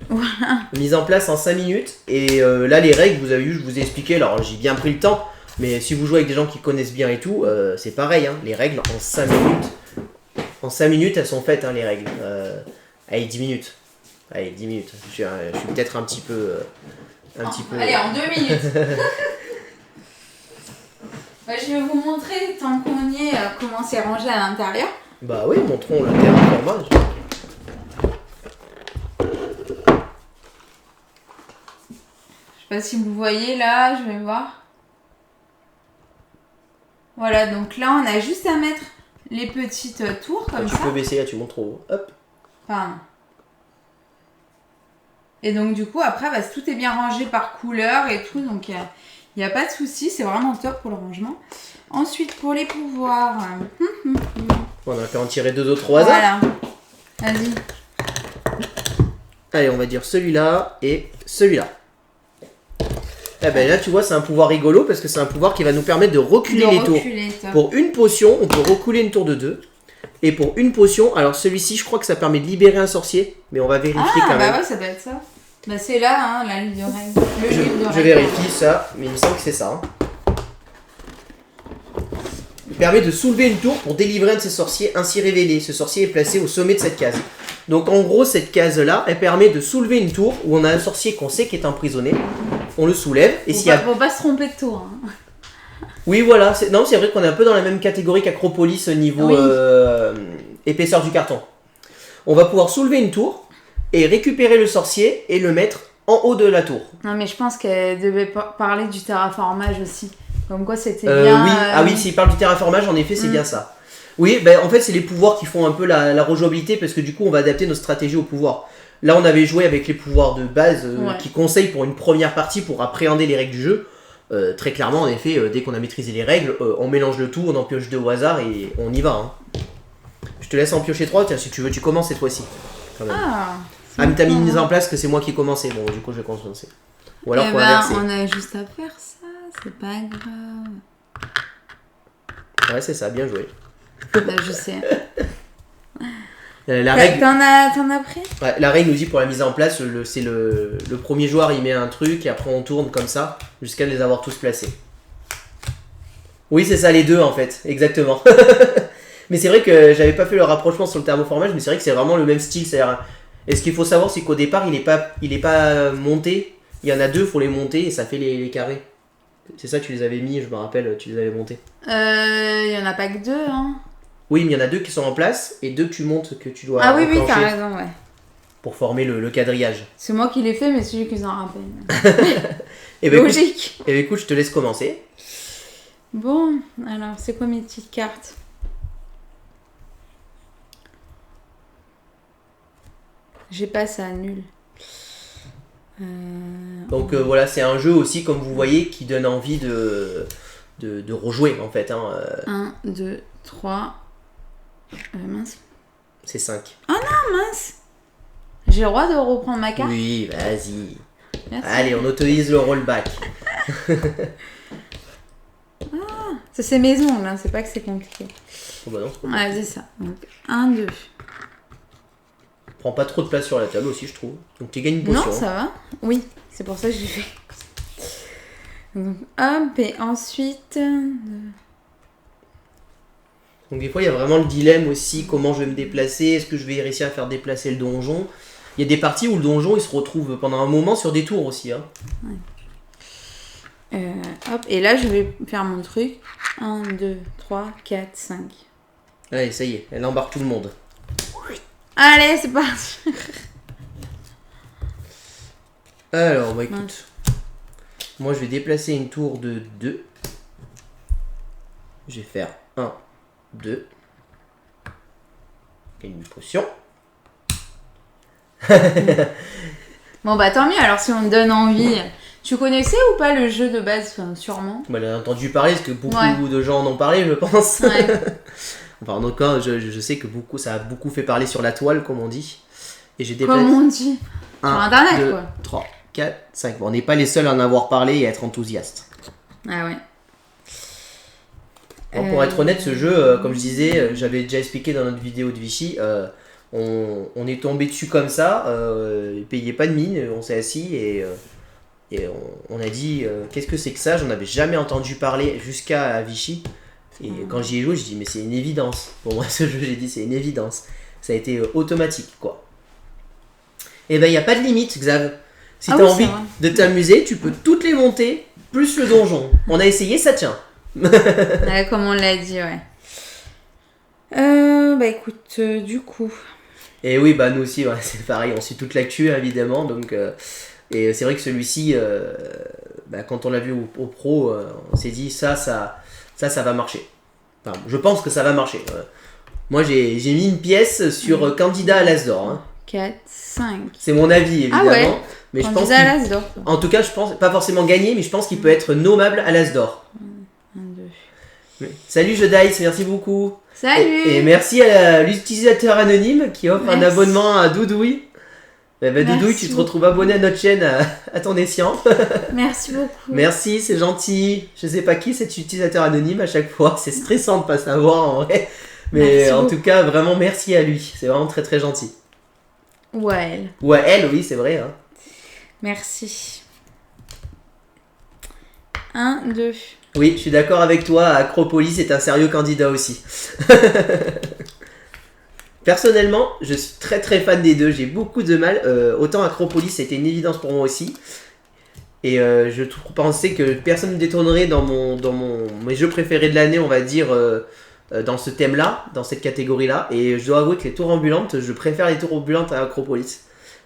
Voilà. Mise en place en 5 minutes. Et là, les règles, vous avez vu, je vous ai expliqué. Alors, j'ai bien pris le temps. Mais si vous jouez avec des gens qui connaissent bien et tout, c'est pareil. Hein. Les règles en 5 minutes. En 5 minutes, elles sont faites, hein, les règles. Allez, 10 minutes. Allez, 10 minutes. Je suis peut-être un petit peu... Allez, en 2 minutes. Je vais vous montrer, tant qu'on y est, comment c'est rangé à l'intérieur. Bah oui, montrons le terraformage. Je sais pas si vous voyez là, je vais voir. Voilà, donc là on a juste à mettre les petites tours comme ça. Tu peux baisser là, tu montres trop haut. Hop. Pardon. Et donc du coup après tout est bien rangé par couleur et tout, donc il n'y a pas de souci, c'est vraiment top pour le rangement. Ensuite pour les pouvoirs... On a fait en tirer 2 autres au hasard. Voilà, vas-y. Allez, on va dire celui-là et celui-là. Eh ben là tu vois c'est un pouvoir rigolo parce que c'est un pouvoir qui va nous permettre de reculer les tours. Top. Pour une potion, on peut reculer une tour de 2. Et pour une potion, alors celui-ci je crois que ça permet de libérer un sorcier, mais on va vérifier quand même. Ah bah ouais, ça peut être ça. Bah c'est là, hein, la ligne de règle. Je vérifie ça, mais il me semble que c'est ça. Hein. Il permet de soulever une tour pour délivrer un de ses sorciers ainsi révélé. Ce sorcier est placé au sommet de cette case. Donc en gros, cette case-là, elle permet de soulever une tour où on a un sorcier qu'on sait qui est emprisonné. On le soulève. Et Faut pas se tromper de tour. Hein. Oui, voilà. C'est vrai qu'on est un peu dans la même catégorie qu'Acropolis niveau épaisseur du carton. On va pouvoir soulever une tour et récupérer le sorcier et le mettre en haut de la tour. Non, mais je pense qu'elle devait parler du terraformage aussi. Comme quoi, c'était bien... Oui, oui, s'il parle du terraformage, en effet, c'est bien ça. Oui, ben, en fait, c'est les pouvoirs qui font un peu la rejouabilité parce que du coup, on va adapter nos stratégies aux pouvoirs. Là, on avait joué avec les pouvoirs de base qui conseillent pour une première partie pour appréhender les règles du jeu. Très clairement, en effet, dès qu'on a maîtrisé les règles, on mélange le tout, on en pioche 2 au hasard et on y va. Hein. Je te laisse en piocher 3, tiens, si tu veux, tu commences cette fois-ci. Mais t'as mis une mise en place que c'est moi qui commençais, bon, du coup, je vais commencer. Ou alors, faut inverser. On a juste à faire ça, c'est pas grave. Ouais, c'est ça, bien joué. Je sais. La règle... T'en as pris ? Ouais, la règle nous dit pour la mise en place, c'est le premier joueur il met un truc et après on tourne comme ça jusqu'à les avoir tous placés. Oui, c'est ça les deux en fait, exactement. Mais c'est vrai que j'avais pas fait le rapprochement sur le thermoformage, mais c'est vrai que c'est vraiment le même style. Et ce qu'il faut savoir, c'est qu'au départ il est pas monté. Il y en a deux, il faut les monter et ça fait les carrés. C'est ça, tu les avais mis, je me rappelle, tu les avais montés. Il y en a pas que deux, hein. Oui, mais il y en a deux qui sont en place et deux que tu montes que tu dois oui, t'as raison, ouais. Pour former le quadrillage. C'est moi qui l'ai fait, mais c'est lui qui s'en rappelle. Logique. Et écoute, je te laisse commencer. Bon, alors, c'est quoi mes petites cartes ? J'ai pas ça, nul. Donc voilà, c'est un jeu aussi, comme vous voyez, qui donne envie de rejouer en fait. 1, 2, 3... mince. C'est 5. Oh non, mince. J'ai le droit de reprendre ma carte ? Oui, vas-y. Merci. Allez, on autorise le rollback. Ça c'est mes ongles, hein, c'est pas que c'est compliqué. Oh bah non, c'est pas Ouais, c'est ça. Donc 1, 2. Prends pas trop de place sur la table aussi, je trouve. Donc tu gagnes une potion. Non, ça va. Oui, c'est pour ça que j'ai fait. Donc hop, et ensuite... Donc des fois, il y a vraiment le dilemme aussi, comment je vais me déplacer, est-ce que je vais réussir à faire déplacer le donjon. Il y a des parties où le donjon, il se retrouve pendant un moment sur des tours aussi. Hein. Ouais. Hop, et là, je vais faire mon truc. 1, 2, 3, 4, 5. Allez, ça y est, elle embarque tout le monde. Allez, c'est parti. Alors, bah écoute. Moi, je vais déplacer une tour de 2. Je vais faire 1, 2. Et une potion. Bon bah tant mieux, alors si on me donne envie. Tu connaissais ou pas le jeu de base ? Enfin, sûrement. Bah, j'ai entendu parler, parce que beaucoup de gens en ont parlé, je pense. Ouais. Enfin, en tout cas, je sais que ça a beaucoup fait parler sur la toile, comme on dit. Et j'ai déplacé... Comme on dit. Sur internet, 2, quoi. 3, 4, 5. Bon, on n'est pas les seuls à en avoir parlé et à être enthousiastes. Ah ouais. Bon, pour être honnête, ce jeu, comme je disais, j'avais déjà expliqué dans notre vidéo de Vichy, on est tombé dessus comme ça, il payait pas de mine, on s'est assis et on a dit qu'est-ce que c'est que ça, j'en avais jamais entendu parler jusqu'à Vichy. Et quand j'y ai joué, j'ai dit mais c'est une évidence. Pour moi, ce jeu, j'ai dit c'est une évidence. Ça a été automatique, quoi. Et ben, il n'y a pas de limite, Xav. Si tu as envie de t'amuser, tu peux toutes les monter, plus le donjon. On a essayé, ça tient. Ouais, comme on l'a dit, ouais. Bah écoute, du coup. Et oui, bah nous aussi, ouais, c'est pareil, on suit toute l'actu, évidemment. Donc, et c'est vrai que celui-ci, bah, quand on l'a vu au pro, on s'est dit ça va marcher. Enfin, je pense que ça va marcher. Moi, j'ai mis une pièce sur candidat à l'As d'or. Hein. 4, 5. C'est mon avis, évidemment. Ah ouais. Mais candidat je pense à l'As d'or. en tout cas, je pense, pas forcément gagner, mais je pense qu'il peut être nommable à l'As d'or. 1, 2. Salut Jedice, merci beaucoup. Salut. Et merci à l'utilisateur anonyme qui offre un abonnement à Doudouille. Doudouille, tu te retrouves abonné à notre chaîne à ton escient. Merci beaucoup. Merci, c'est gentil. Je sais pas qui cet utilisateur anonyme à chaque fois. C'est stressant de pas savoir en vrai. Mais merci en beaucoup. tout cas, vraiment merci à lui. C'est vraiment très très gentil. Ou à elle. Ou à elle, oui, c'est vrai. Hein. Merci. 1, 2. Oui, je suis d'accord avec toi. Acropolis est un sérieux candidat aussi. Personnellement, je suis très très fan des deux. J'ai beaucoup de mal. Autant Acropolis, c'était une évidence pour moi aussi. Et je pensais que personne ne me détournerait dans mes jeux préférés de l'année, on va dire, dans ce thème-là, dans cette catégorie-là. Et je dois avouer que les tours ambulantes, je préfère les tours ambulantes à Acropolis.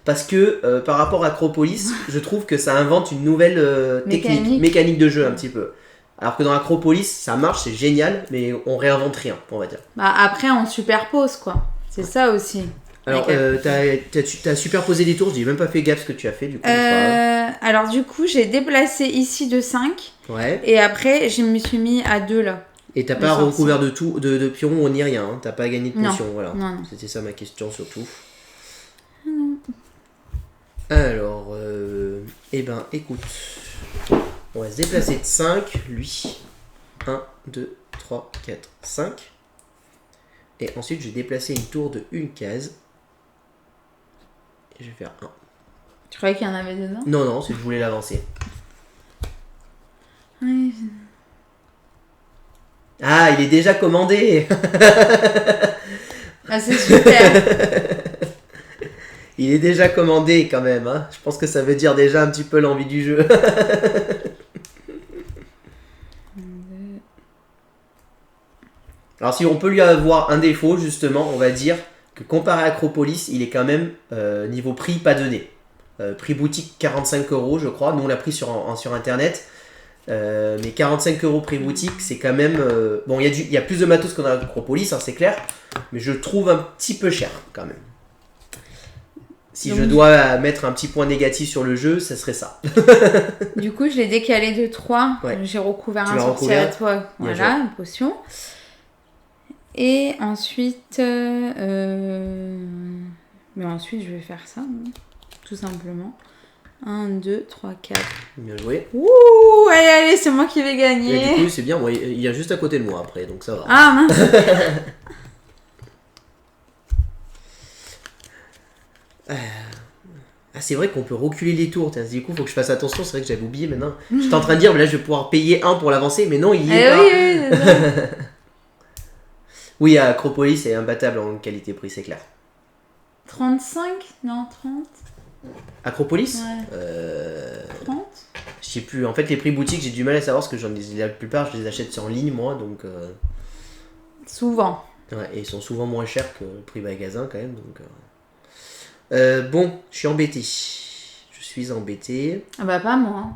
Parce que par rapport à Acropolis, je trouve que ça invente une nouvelle mécanique de jeu un petit peu. Alors que dans Acropolis, ça marche, c'est génial, mais on réinvente rien, on va dire. Bah après, on superpose, quoi. C'est ça aussi. Alors, t'as superposé des tours, j'ai même pas fait gaffe ce que tu as fait, du coup. Alors, du coup, j'ai déplacé ici de 5. Ouais. Et après, je me suis mis à 2 là. Et t'as pas recouvert de pions ni rien, hein. T'as pas gagné de potions, voilà. Non. C'était ça ma question surtout. Alors, eh ben, écoute. On va se déplacer de 5, lui. 1, 2, 3, 4, 5. Et ensuite, je vais déplacer une tour de une case. Et je vais faire 1. Tu croyais qu'il y en avait dedans? Non, c'est que je voulais l'avancer. Oui. Ah, il est déjà commandé. Ah, c'est super. Il est déjà commandé quand même. Hein. Je pense que ça veut dire déjà un petit peu l'envie du jeu. Alors si on peut lui avoir un défaut, justement, on va dire que comparé à Acropolis, il est quand même niveau prix pas donné. Prix boutique 45 €, je crois. Nous on l'a pris sur internet. Mais 45 € prix boutique, c'est quand même... Bon, il y a plus de matos qu'on a à Acropolis, hein, c'est clair. Mais je trouve un petit peu cher quand même. Si je dois mettre un petit point négatif sur le jeu, ça serait ça. Du coup, je l'ai décalé de 3. Ouais. J'ai recouvert un sorcier à toi. Voilà, une potion. Et ensuite... Mais ensuite, je vais faire ça, tout simplement. 1, 2, 3, 4. Bien joué. Ouh, allez, c'est moi qui vais gagner. Et du coup, c'est bien. Moi, il y a juste à côté de moi après, donc ça va. Ah mince. Ah, c'est vrai qu'on peut reculer les tours. Du coup, faut que je fasse attention. C'est vrai que j'avais oublié maintenant. J'étais en train de dire, mais là, je vais pouvoir payer 1 pour l'avancer, mais non, il y est pas. Oui, c'est ça. Oui, Acropolis est imbattable en qualité-prix, c'est clair. 35? Non, 30? Acropolis Ouais. 30? Je sais plus. En fait, les prix boutiques, j'ai du mal à savoir parce que la plupart, je les achète en ligne, moi, donc... Souvent. Ouais, et ils sont souvent moins chers que le prix magasin, quand même, donc... Bon, je suis embêté. Je suis embêté. Ah bah pas moi.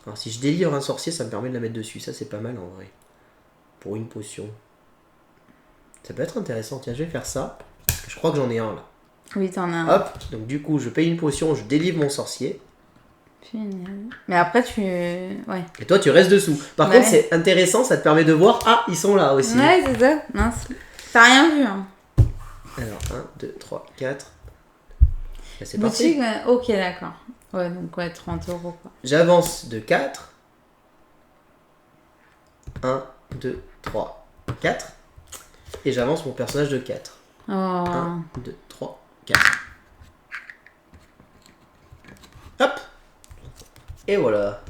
Alors, si je délivre un sorcier, ça me permet de la mettre dessus. Ça, c'est pas mal, en vrai. Pour une potion. Ça peut être intéressant. Tiens, je vais faire ça. Je crois que j'en ai un, là. Oui, t'en as un. Hop, donc du coup, je paye une potion, je délivre mon sorcier. Génial. Mais après, tu... Ouais. Et toi, tu restes dessous. Par contre, c'est intéressant, ça te permet de voir... Ah, ils sont là aussi. Ouais, c'est ça. Mince. T'as rien vu, hein. Alors, 1, 2, 3, 4. Là, c'est Boutique, parti. ok, d'accord. Ouais, donc ouais, 30 € quoi. J'avance de 4. 1, 2, 3, 4. Et j'avance mon personnage de 4. Oh. 1, 2, 3, 4. Hop. Et voilà.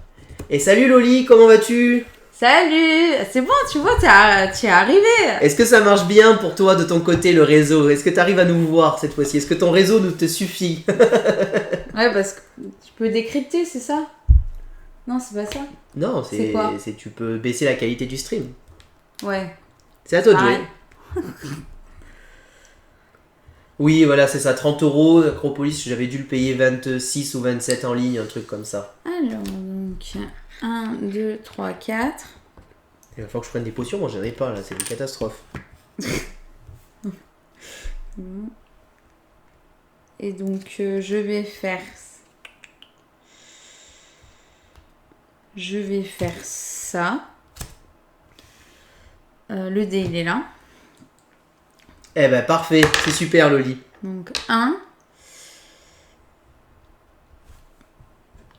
Et salut Loli, comment vas-tu? Salut! C'est bon, tu vois, t'es arrivé. Est-ce que ça marche bien pour toi de ton côté le réseau? Est-ce que tu arrives à nous voir cette fois-ci? Est-ce que ton réseau nous te suffit? Ouais, parce que tu peux décrypter, c'est ça? Non, c'est pas ça? Non, C'est quoi? tu peux baisser la qualité du stream. Ouais. C'est à toi de Pareil. jouer. Oui, voilà, c'est ça, 30 €. Acropolis, j'avais dû le payer 26 ou 27 en ligne, un truc comme ça. Alors, donc, 1, 2, 3, 4. Il va falloir que je prenne des potions, moi j'en ai pas là, c'est une catastrophe. Et donc, je vais faire ça. Le dé, il est là. Eh ben parfait, c'est super Loli. Donc, 1.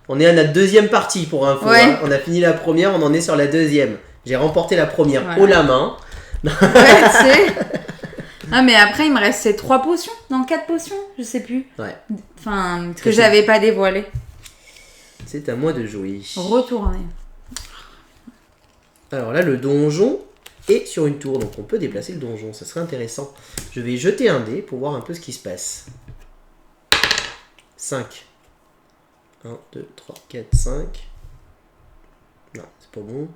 On est à notre deuxième partie pour info. Ouais. Hein. On a fini la première, on en est sur la deuxième. J'ai remporté la première Voilà. haut la main. Ouais, tu sais. Ah, mais après, il me restait 3 potions. Non, 4 potions, je sais plus. Ouais. Enfin, que j'avais pas dévoilé. C'est à moi de jouer. Retourner. Alors là, le donjon est sur une tour, donc on peut déplacer le donjon. Ça serait intéressant. Je vais jeter un dé pour voir un peu ce qui se passe. 5. 1, 2, 3, 4, 5. Non, c'est pas bon.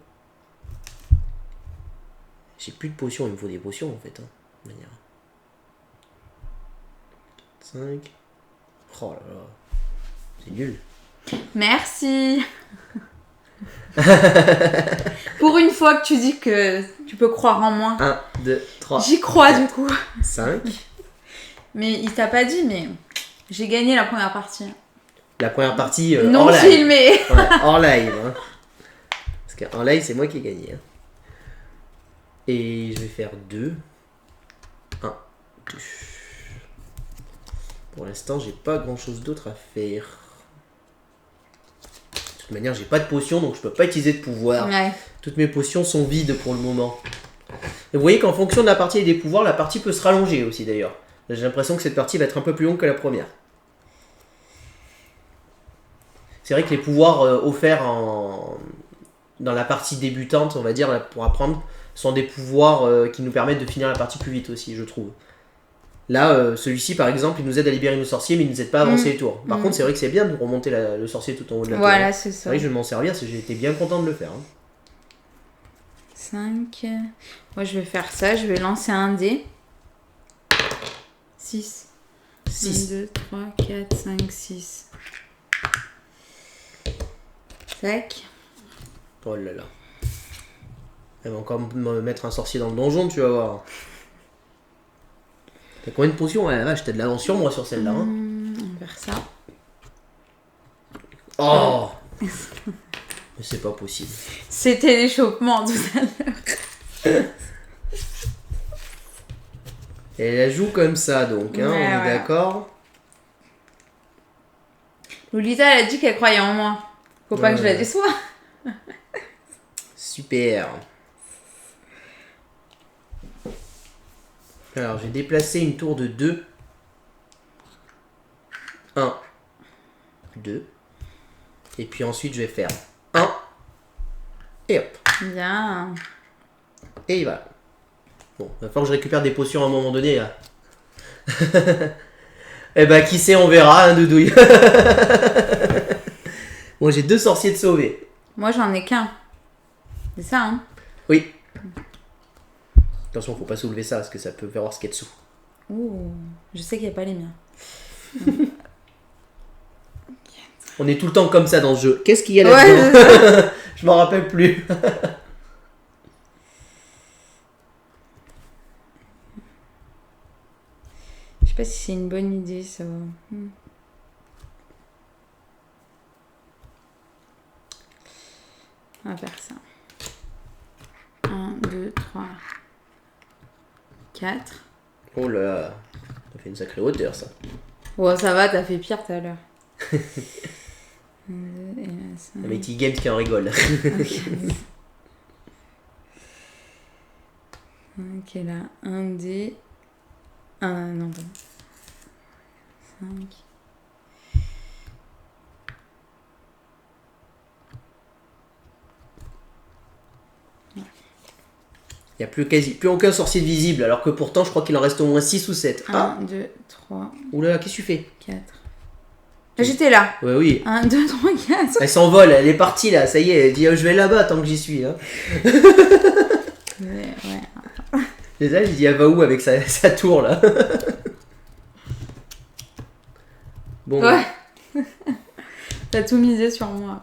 J'ai plus de potions, il me faut des potions en fait. Hein, de manière. 5. Oh là là. C'est nul. Merci. Pour une fois que tu dis que tu peux croire en moi. 1, 2, 3. J'y crois du coup. 5. Mais il t'a pas dit, mais j'ai gagné la première partie. La première partie Non hors live. filmée. Ouais, hors live. Hein. Parce qu'en live, c'est moi qui ai gagné. Hein. Et je vais faire 2. 1, 2. Pour l'instant, j'ai pas grand chose d'autre à faire. De toute manière, j'ai pas de potion, donc je peux pas utiliser de pouvoir. Ouais. Toutes mes potions sont vides pour le moment. Et vous voyez qu'en fonction de la partie et des pouvoirs, la partie peut se rallonger aussi d'ailleurs. J'ai l'impression que cette partie va être un peu plus longue que la première. C'est vrai que les pouvoirs offerts dans la partie débutante, on va dire, là, pour apprendre, sont des pouvoirs qui nous permettent de finir la partie plus vite aussi, je trouve. Là, celui-ci, par exemple, il nous aide à libérer nos sorciers, mais il nous aide pas à avancer les tours. Par contre, c'est vrai que c'est bien de remonter le sorcier tout en haut de la tour. Voilà, c'est C'est ça. vrai que je vais m'en servir, j'ai été bien content de le faire. Hein. 5. Moi, je vais faire ça. Je vais lancer un dé. 6. 6. 1, 2, 3, 4, 5, 6. Tac. Oh là là. Elle va encore me mettre un sorcier dans le donjon, tu vas voir. T'as combien de potions? Ouais, la vache, t'as de l'avance sur moi sur celle-là. Hein. On va faire ça. Oh. Mais c'est pas possible. C'était l'échauffement tout à l'heure. Et elle la joue comme ça, donc, hein, Ouais, on est voilà. d'accord. Lolita, elle a dit qu'elle croyait en moi. Faut pas que je la Ouais. déçois. Super. Alors, j'ai déplacé une tour de 2. 1, 2. Et puis ensuite, je vais faire 1. Et hop. Bien. Et voilà. Bon, il va falloir que je récupère des potions à un moment donné, là. Eh ben, qui sait, on verra, hein, Doudouille. Bon, j'ai 2 sorciers de sauver. Moi, j'en ai qu'un. C'est ça, hein? Oui. Attention, faut pas soulever ça, parce que ça peut faire voir ce qu'il y a dessous. Ouh, je sais qu'il n'y a pas les miens. On est tout le temps comme ça dans ce jeu. Qu'est-ce qu'il y a Ouais, là-dedans? Je m'en rappelle plus. Je sais pas si c'est une bonne idée, ça. On va faire ça. 1, 2, 3, 4. Oh là là. Ça fait une sacrée hauteur, ça. Bon, ça va, t'as fait pire tout à l'heure. 1, 2, et là, 5. Un Mighty Games qui en rigole. Ok, là, 1 dé. Non, pardon. 5. Il n'y a plus aucun sorcier de visible, alors que pourtant, je crois qu'il en reste au moins 6 ou 7. 1, 2, 3, Oula, qu'est-ce que tu fais? 4. J'étais là. Ouais, oui. 1, 2, 3, 4. Elle s'envole, elle est partie là, ça y est, elle dit je vais là-bas tant que j'y suis. Hein. Ouais. Et là, je dis elle va où avec sa tour là? Bon, Ouais. T'as tout misé sur moi.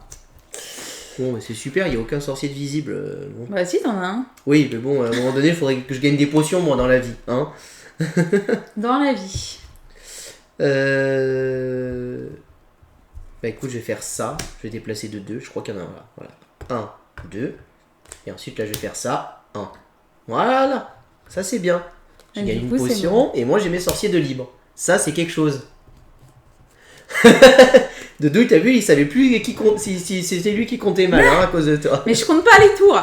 bon mais c'est super, il n'y a aucun sorcier de visible. Bon. Bah si, t'en as un. Oui, mais bon, à un moment donné, il faudrait que je gagne des potions moi dans la vie. Hein. Dans la vie. Bah écoute, je vais faire ça. Je vais déplacer de 2. Je crois qu'il y en a un là. Voilà. 1, 2. Et ensuite là, je vais faire ça. 1. Voilà. Ça c'est bien. J'ai Et gagné du une coup, c'est potion et moi j'ai mes sorciers de libre. Ça c'est quelque chose. Doudou, t'as vu, il savait plus qui compte, si c'était lui qui comptait mal hein, à cause de toi. Mais je compte pas les tours.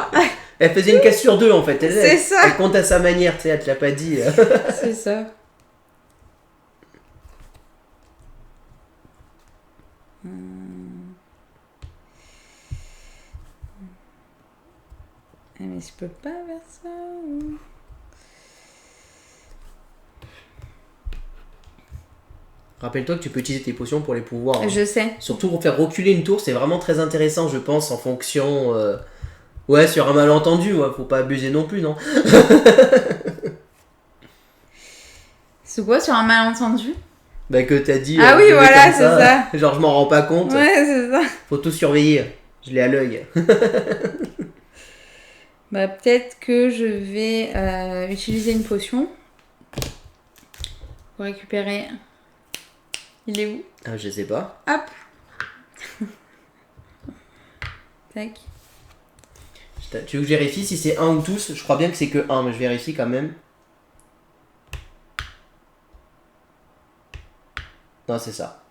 Elle faisait une case sur 2 en fait. C'est ça. Elle compte à sa manière, tu sais, elle te l'a pas dit. C'est ça. Mais je peux pas faire ça. Rappelle-toi que tu peux utiliser tes potions pour les pouvoirs. Hein. Je sais. Surtout pour faire reculer une tour, c'est vraiment très intéressant, je pense, en fonction. Ouais, sur un malentendu, ouais, faut pas abuser non plus, non? C'est quoi sur un malentendu? Bah, que t'as dit. Ah oui, je vais voilà, comme c'est ça. Genre, je m'en rends pas compte. Ouais, c'est ça. Faut tout surveiller. Je l'ai à l'œil. Bah, peut-être que je vais utiliser une potion pour récupérer. Il est où? Ah, je sais pas. Hop. Tac. Tu veux que je vérifie si c'est un ou tous? Je crois bien que c'est que un, mais je vérifie quand même. Non, c'est ça.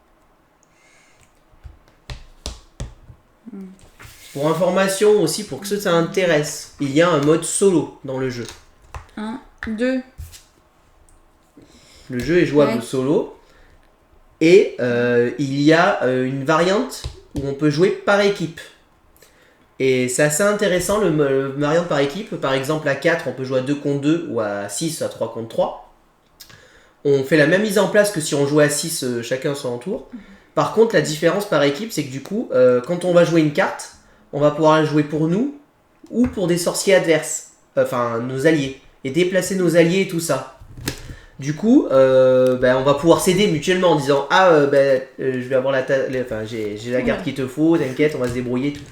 Pour information aussi, pour que ceux que ça intéresse, il y a un mode solo dans le jeu. 1, 2. Le jeu est jouable Ouais. solo. Et il y a une variante où on peut jouer par équipe. Et c'est assez intéressant le variante par équipe. Par exemple, à 4, on peut jouer à 2 contre 2 ou à 6 à 3 contre 3. On fait la même mise en place que si on jouait à 6 chacun son tour. Par contre, la différence par équipe, c'est que du coup, quand on va jouer une carte, on va pouvoir la jouer pour nous ou pour des sorciers adverses. Enfin, nos alliés. Et déplacer nos alliés et tout ça. Du coup, on va pouvoir s'aider mutuellement en disant je vais avoir j'ai la carte qu'il te faut, t'inquiète, on va se débrouiller et tout.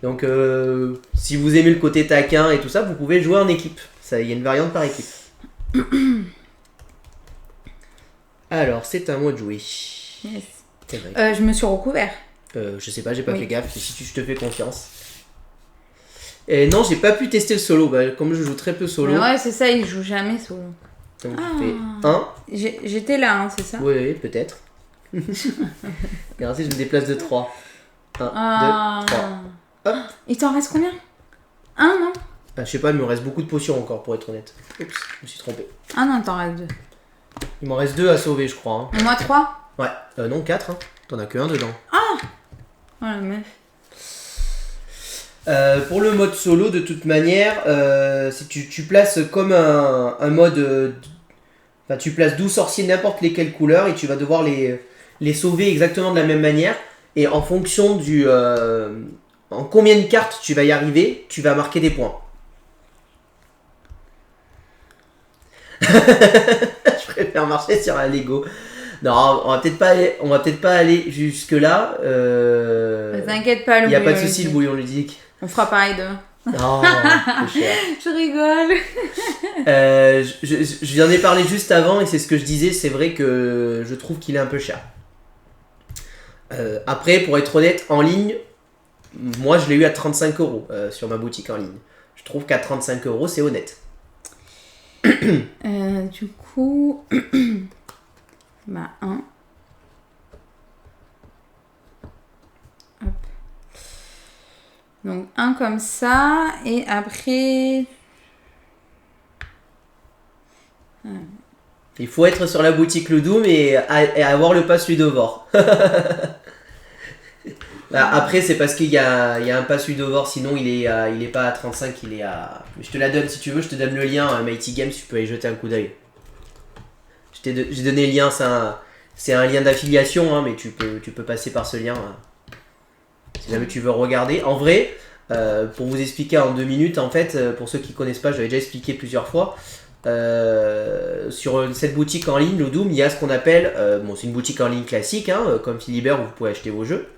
Donc, si vous aimez le côté taquin et tout ça, vous pouvez jouer en équipe. Il y a une variante par équipe. Alors, c'est à moi de jouer. Yes. C'est vrai. Je me suis recouvert. Je sais pas, j'ai pas Oui. fait gaffe. Mais si je te fais confiance. Et non, j'ai pas pu tester le solo. Comme je joue très peu solo. Ouais, c'est ça, il joue jamais solo. Donc, je fais 1. J'étais là, hein, c'est ça? Oui, peut-être. Et ensuite, je me déplace de 3. 1, 2, 3. Hop. Il t'en reste combien? 1, non? Je sais pas, il me reste beaucoup de potions encore, pour être honnête. Oups, je me suis trompé. Ah non, il t'en reste 2. Il m'en reste 2 à sauver, je crois. Hein. Et moi 3? Ouais, non, 4. Hein. T'en as que 1 dedans. Oh la meuf. Pour le mode solo, de toute manière, si tu places comme un mode... tu places 12 sorciers n'importe lesquelles couleurs et tu vas devoir les sauver exactement de la même manière. Et en fonction du... en combien de cartes tu vas y arriver, tu vas marquer des points. Je préfère marcher sur un Lego. Non, on va peut-être pas aller jusque là. T'inquiète pas, le Il n'y a pas de bouillon souci, le ludique. bouillon ludique. On fera pareil demain. Non, c'est cher. Je rigole. Je viens d'en parler juste avant et c'est ce que je disais, c'est vrai que je trouve qu'il est un peu cher. Après, pour être honnête, en ligne, moi je l'ai eu à 35 € sur ma boutique en ligne. Je trouve qu'à 35 €, c'est honnête. Du coup... 1. Hop. Donc 1 comme ça, et après... Il faut être sur la boutique Ludum et avoir le pass Ludovore. Après, c'est parce qu'il y a un pass Ludovore, sinon il est pas à 35, il est à... Je te la donne si tu veux, je te donne le lien, Mighty Games, tu peux y jeter un coup d'œil. J'ai donné le lien, c'est un lien d'affiliation, hein, mais tu peux passer par ce lien si jamais tu veux regarder. En vrai, pour vous expliquer en 2 minutes, en fait, pour ceux qui connaissent pas, je l'avais déjà expliqué plusieurs fois. Sur cette boutique en ligne, Ludum, il y a ce qu'on appelle, c'est une boutique en ligne classique, hein, comme Philibert, où vous pouvez acheter vos jeux.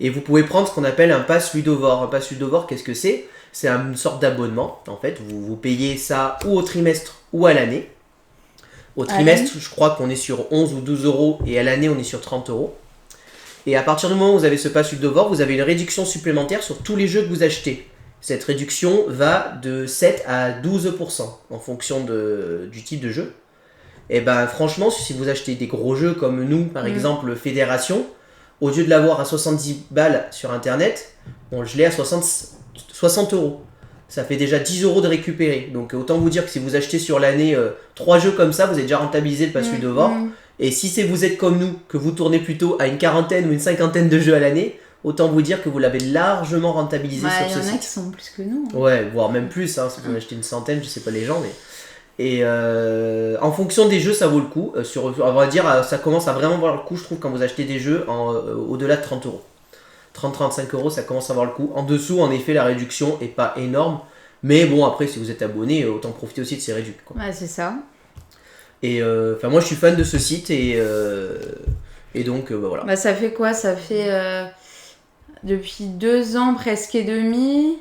Et vous pouvez prendre ce qu'on appelle un pass Ludovore. Un pass Ludovore, qu'est-ce que c'est? C'est une sorte d'abonnement. En fait, vous payez ça ou au trimestre ou à l'année. Au trimestre, je crois qu'on est sur 11 ou 12 euros et à l'année, on est sur 30 euros. Et à partir du moment où vous avez ce pass Ludovore, vous avez une réduction supplémentaire sur tous les jeux que vous achetez. Cette réduction va de 7 à 12% en fonction du type de jeu. Et ben franchement, si vous achetez des gros jeux comme nous, par exemple Fédération, au lieu de l'avoir à 70 balles sur internet, je l'ai à 60 euros. Ça fait déjà 10 euros de récupérer. Donc autant vous dire que si vous achetez sur l'année 3 jeux comme ça, vous avez déjà rentabilisé le pass Ludovore. Et si vous êtes comme nous, que vous tournez plutôt à une quarantaine ou une cinquantaine de jeux à l'année, autant vous dire que vous l'avez largement rentabilisé sur ce site. Il y en a qui sont plus que nous. Ouais, voire même plus, hein, si vous en achetez une centaine, je sais pas les gens, mais... Et en fonction des jeux, ça vaut le coup. On va dire, ça commence à vraiment valoir le coup, je trouve, quand vous achetez des jeux au-delà de 30 euros. 30-35 euros, ça commence à avoir le coup. En dessous, en effet, la réduction est pas énorme. Mais bon, après, si vous êtes abonné, autant profiter aussi de ces réductions, quoi. Ouais, c'est ça. Et moi, je suis fan de ce site et donc, voilà. Bah, ça fait quoi? Ça fait depuis 2 ans, presque et demi.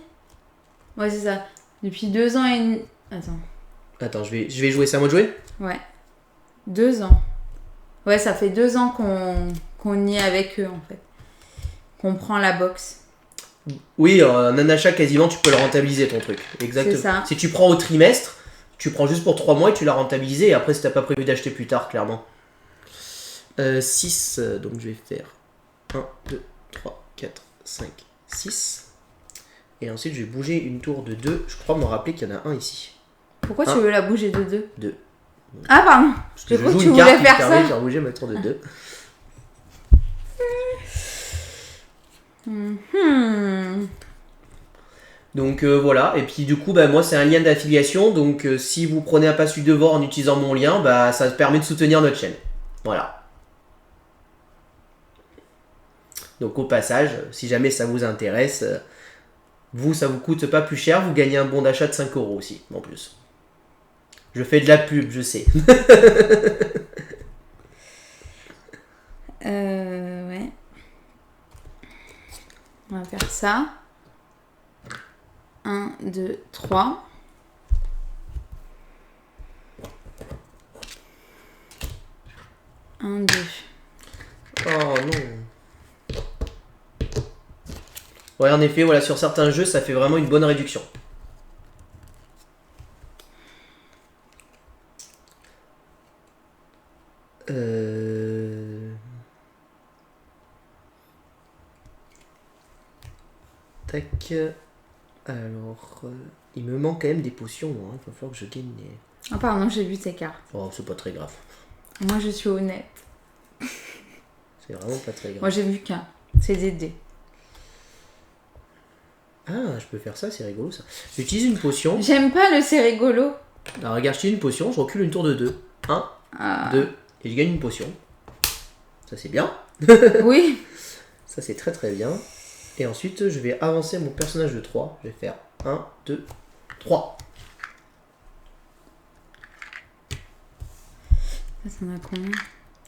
Ouais, c'est ça. Depuis 2 ans et demi. Attends, je vais jouer, c'est à moi de jouer? Ouais. 2 ans. Ouais, ça fait 2 ans qu'on y est avec eux, en fait. Qu'on prend la box. Oui, en un achat, quasiment, tu peux le rentabiliser, ton truc. Exactement. C'est ça. Si tu prends au trimestre, tu prends juste pour 3 mois et tu l'as rentabilisé. Et après, si t'as pas prévu d'acheter plus tard, clairement. 6, donc je vais faire 1, 2, 3, 4, 5, 6. Et ensuite, je vais bouger une tour de 2. Je crois me rappeler qu'il y en a un ici. Pourquoi tu veux la bouger de 2? 2. Ah, pardon. Parce que je joue une carte qui permet de faire bouger ma tour de 2. Donc voilà, et puis du coup moi c'est un lien d'affiliation, donc si vous prenez un pass Ludovore en utilisant mon lien, ça permet de soutenir notre chaîne. Voilà. Donc au passage, si jamais ça vous intéresse, ça vous coûte pas plus cher, vous gagnez un bon d'achat de 5 euros aussi, en plus. Je fais de la pub, je sais. Ouais. On va faire ça. 1, 2, 3. Un, 2. Oh non. Ouais, en effet, voilà, sur certains jeux, ça fait vraiment une bonne réduction. Tac. Alors, il me manque quand même des potions, hein. Il va falloir que je gagne des... Ah pardon, j'ai vu tes cartes. Oh, c'est pas très grave. Moi, je suis honnête. C'est vraiment pas très grave. Moi, j'ai vu qu'un. C'est des dés. Ah, je peux faire ça, c'est rigolo ça. J'utilise une potion. J'aime pas le c'est rigolo. Alors regarde, j'utilise une potion, je recule une tour de 2. 1, 2, et je gagne une potion. Ça c'est bien. Oui. Ça c'est très très bien. Et ensuite, je vais avancer mon personnage de 3. Je vais faire 1, 2, 3. Ça en a combien?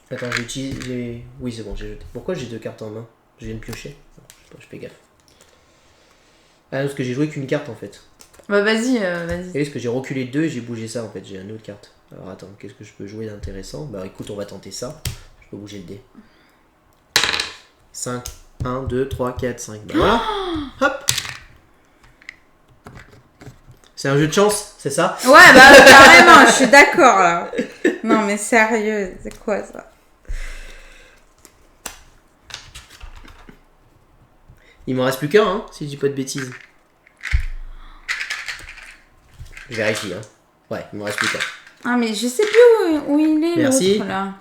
Attends, j'ai utilisé... Oui, c'est bon, j'ai jeté. Pourquoi j'ai 2 cartes en main? Je viens de piocher. Non, je fais gaffe. Ah, parce que j'ai joué qu'une carte en fait. Bah vas-y, vas-y. Et parce que j'ai reculé 2 et j'ai bougé ça en fait. J'ai une autre carte. Alors attends, qu'est-ce que je peux jouer d'intéressant? Bah écoute, on va tenter ça. Je peux bouger le dé. 5. 1, 2, 3, 4, 5. Bah voilà. Hop. C'est un jeu de chance, c'est ça? Ouais, bah carrément, je suis d'accord là. Non mais sérieux, c'est quoi ça? Il m'en reste plus qu'un, hein, si je dis pas de bêtises. Je vérifie, hein. Ouais, il m'en reste plus qu'un. Ah, mais je sais plus où il est, Merci. l'autre, là.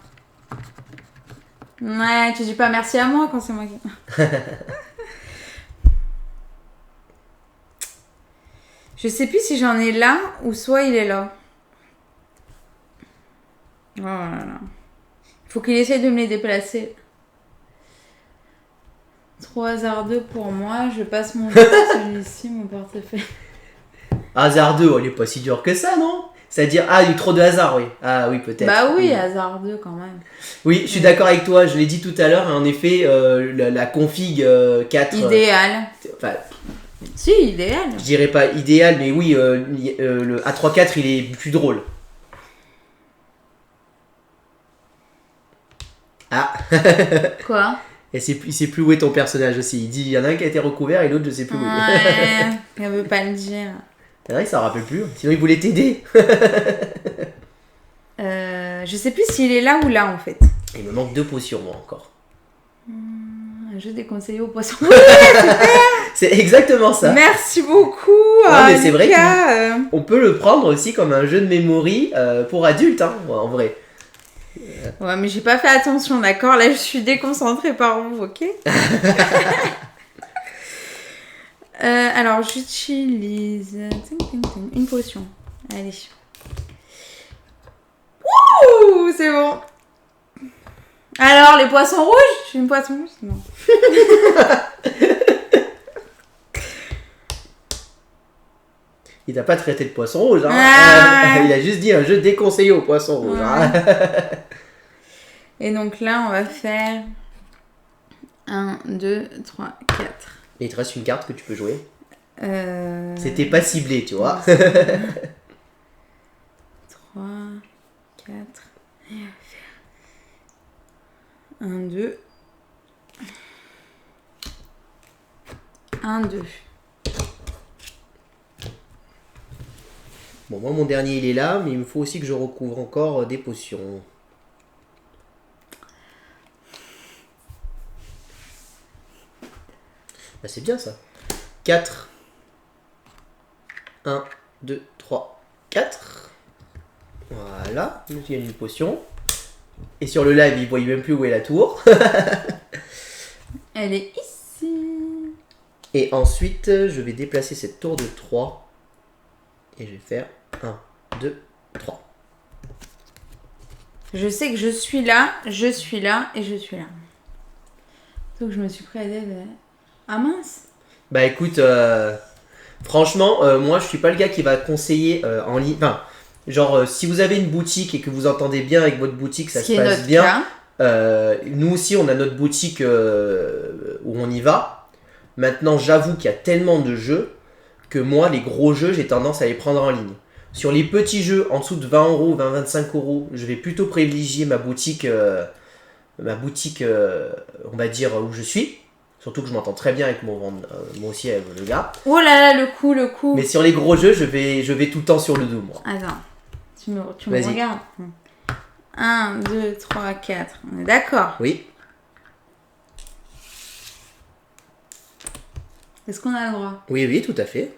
Ouais, tu dis pas merci à moi quand c'est moi qui... Je sais plus si j'en ai là ou soit il est là. Oh là là. Faut qu'il essaye de me les déplacer. 3 hasardeux pour moi. Je passe mon tour sur celui-ci, mon portefeuille. Hasardeux, oh, il est pas si dur que ça, non? C'est-à-dire, ah, il y a eu trop de hasard, oui. Ah oui, peut-être. Bah oui, hasardeux quand même. Oui, je suis d'accord avec toi, je l'ai dit tout à l'heure, en effet, la config 4... Idéal. Enfin, Si, idéal. je dirais pas idéal, mais oui, le A3-4, il est plus drôle. Ah. Quoi? Et il sait plus où est ton personnage aussi. Il dit, il y en a un qui a été recouvert et l'autre, je sais plus où il est. Ouais, elle veut pas le dire. C'est vrai que ça me rappelle plus, sinon il voulait t'aider. Je sais plus s'il est là ou là en fait. Il me manque 2 potions, moi, encore. Un jeu déconseillé aux poissons. C'est exactement ça. Merci beaucoup. Non, mais c'est vrai Lucas, On peut le prendre aussi comme un jeu de memory pour adultes, hein, en vrai. Ouais, mais j'ai pas fait attention, d'accord? Là, je suis déconcentrée par vous, ok? Alors, j'utilise une potion. Allez. Ouh, c'est bon. Alors, les poissons rouges? Je suis une poisson rouge? Non. Il t'a pas traité de poisson rouge, hein. Ah. Il a juste dit un jeu déconseillé aux poissons rouges. Ouais. Hein. Et donc là, on va faire 1, 2, 3, 4. Et il te reste une carte que tu peux jouer. C'était pas ciblé, tu vois. 3, 4. Et on va faire 1, 2. 1, 2. Bon, moi, mon dernier, il est là, mais il me faut aussi que je recouvre encore des potions. Bah, c'est bien, ça. 4. 1, 2, 3, 4. Voilà. Il y a une potion. Et sur le live, il ne voyait même plus où est la tour. Elle est ici. Et ensuite, je vais déplacer cette tour de 3. Et je vais faire 1, 2, 3. Je sais que je suis là et je suis là. Donc je me suis pris à dev. Ah mince. Bah écoute, franchement, moi je suis pas le gars qui va conseiller en ligne. Enfin, genre, si vous avez une boutique et que vous entendez bien avec votre boutique, ça se passe bien. Nous aussi, on a notre boutique où on y va. Maintenant, j'avoue qu'il y a tellement de jeux que moi, les gros jeux, j'ai tendance à les prendre en ligne. Sur les petits jeux, en dessous de 20 euros, 20-25 euros, je vais plutôt privilégier ma boutique, on va dire, où je suis. Surtout que je m'entends très bien avec moi aussi, avec le gars. Oh là là, le coup. Mais sur les gros jeux, je vais tout le temps sur le dos, moi. Attends, tu me regardes. 1, 2, 3, 4. On est d'accord? Oui. Est-ce qu'on a le droit? Oui, tout à fait.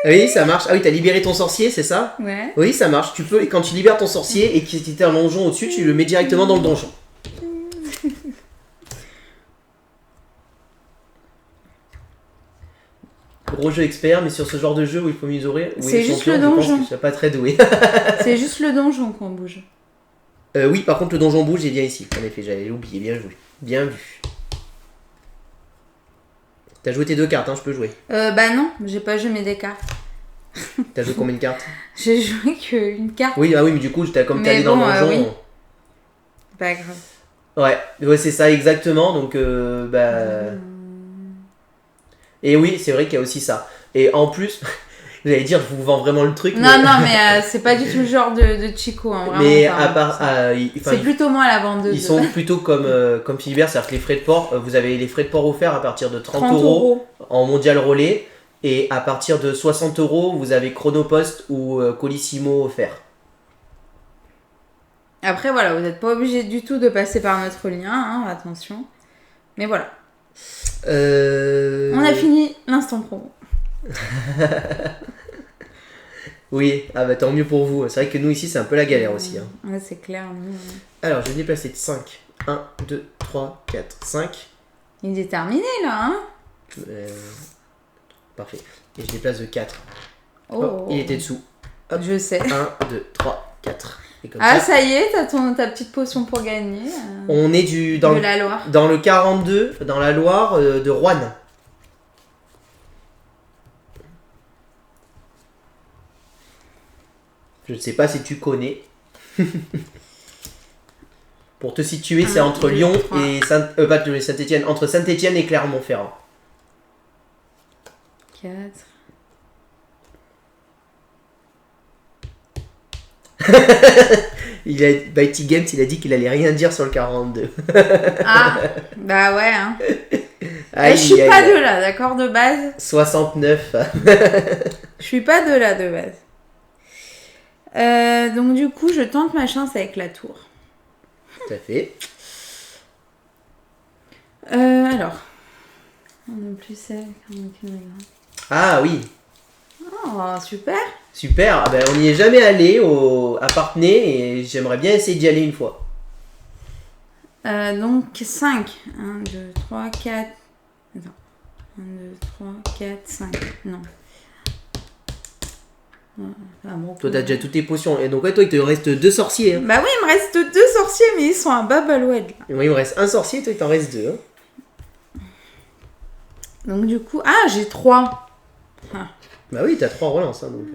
Oui, ça marche. Ah oui, t'as libéré ton sorcier, c'est ça? Ouais. Oui, ça marche. Tu peux, quand tu libères ton sorcier et qu'il était un donjon au-dessus, tu le mets directement dans le donjon. Gros jeu expert, mais sur ce genre de jeu où il faut miser, c'est juste le donjon. Je pense que je suis pas très doué. C'est juste le donjon qu'on bouge. Oui, par contre, le donjon bouge, il vient ici. En effet, j'avais oublié. Bien joué. Bien vu. T'as joué tes 2 cartes, hein, je peux jouer. Bah non, j'ai pas joué mes dés cartes. T'as joué combien de cartes? J'ai joué qu'une carte. Oui, mais du coup, comme t'es allé bon, dans le donjon. oui. Pas grave. Ouais, c'est ça exactement. Donc, Et oui, c'est vrai qu'il y a aussi ça. Et en plus, j'allais dire, je vous vends vraiment le truc. Non, mais c'est pas du tout le genre de Chico. Hein, vraiment, mais pas, à part. c'est plutôt moi la vendeuse. Ils sont plutôt comme Philibert, c'est-à-dire que les frais de port, vous avez les frais de port offerts à partir de 30 euros en mondial relais. Et à partir de 60 euros, vous avez Chronopost ou Colissimo offert. Après, voilà, vous n'êtes pas obligé du tout de passer par notre lien, hein, attention. Mais voilà. On a fini l'instant promo. Oui, ah bah tant mieux pour vous. C'est vrai que nous ici, c'est un peu la galère aussi. Hein. Ouais, c'est clair. Alors, je vais déplacer de 5. 1, 2, 3, 4, 5. Il est terminé là, hein. Parfait. Et je déplace de 4. Oh. Il était dessous. Hop. Je sais. 1, 2, 3, 4. Et comme ça y est, t'as ta petite potion pour gagner. On est dans la Loire. Dans le 42, dans la Loire de Roanne. Je ne sais pas si tu connais. Pour te situer, c'est entre Lyon et Saint-Étienne, entre Saint-Étienne et Clermont-Ferrand. 4. Mighty Games, il a dit qu'il allait rien dire sur le 42. Ah, bah ouais. Hein. Je suis pas de là, d'accord, de base. 69. Je suis pas de là, de base. Donc du coup, je tente ma chance avec la tour. Tout à fait. Alors. On a plus celle. Ah oui. Oh, super. Super. Ah ben, on n'y est jamais allé à Parthenay et j'aimerais bien essayer d'y aller une fois. Donc 5. 1, 2, 3, 4. Attends. 1, 2, 3, 4, 5. Non. Toi, t'as déjà toutes tes potions. Et donc, ouais, toi, il te reste 2 sorciers. Hein. Bah oui, il me reste 2 sorciers, mais ils sont à Babaloued. Et moi, il me reste un sorcier, toi, il t'en reste 2. Hein. Donc, du coup... Ah, j'ai 3. Ah. Bah oui, t'as 3 relances. Hein, donc,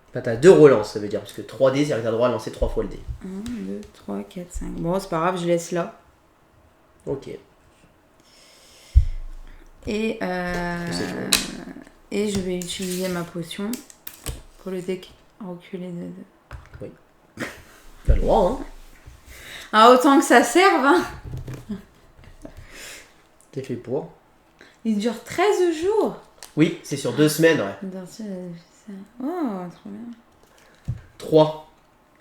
Enfin, t'as 2 relances, ça veut dire. Parce que 3 dés, c'est-à-dire que t'as le droit de lancer 3 fois le dé. 1, 2, 3, 4, 5. Bon, c'est pas grave, je laisse là. Ok. Et je vais utiliser ma potion pour le deck reculer de 2. Oui. T'as le droit, hein. Ah, autant que ça serve, hein. T'es fait pour. Il dure 13 jours. Oui, c'est sur 2 semaines, ouais. Oh, trop bien. 3.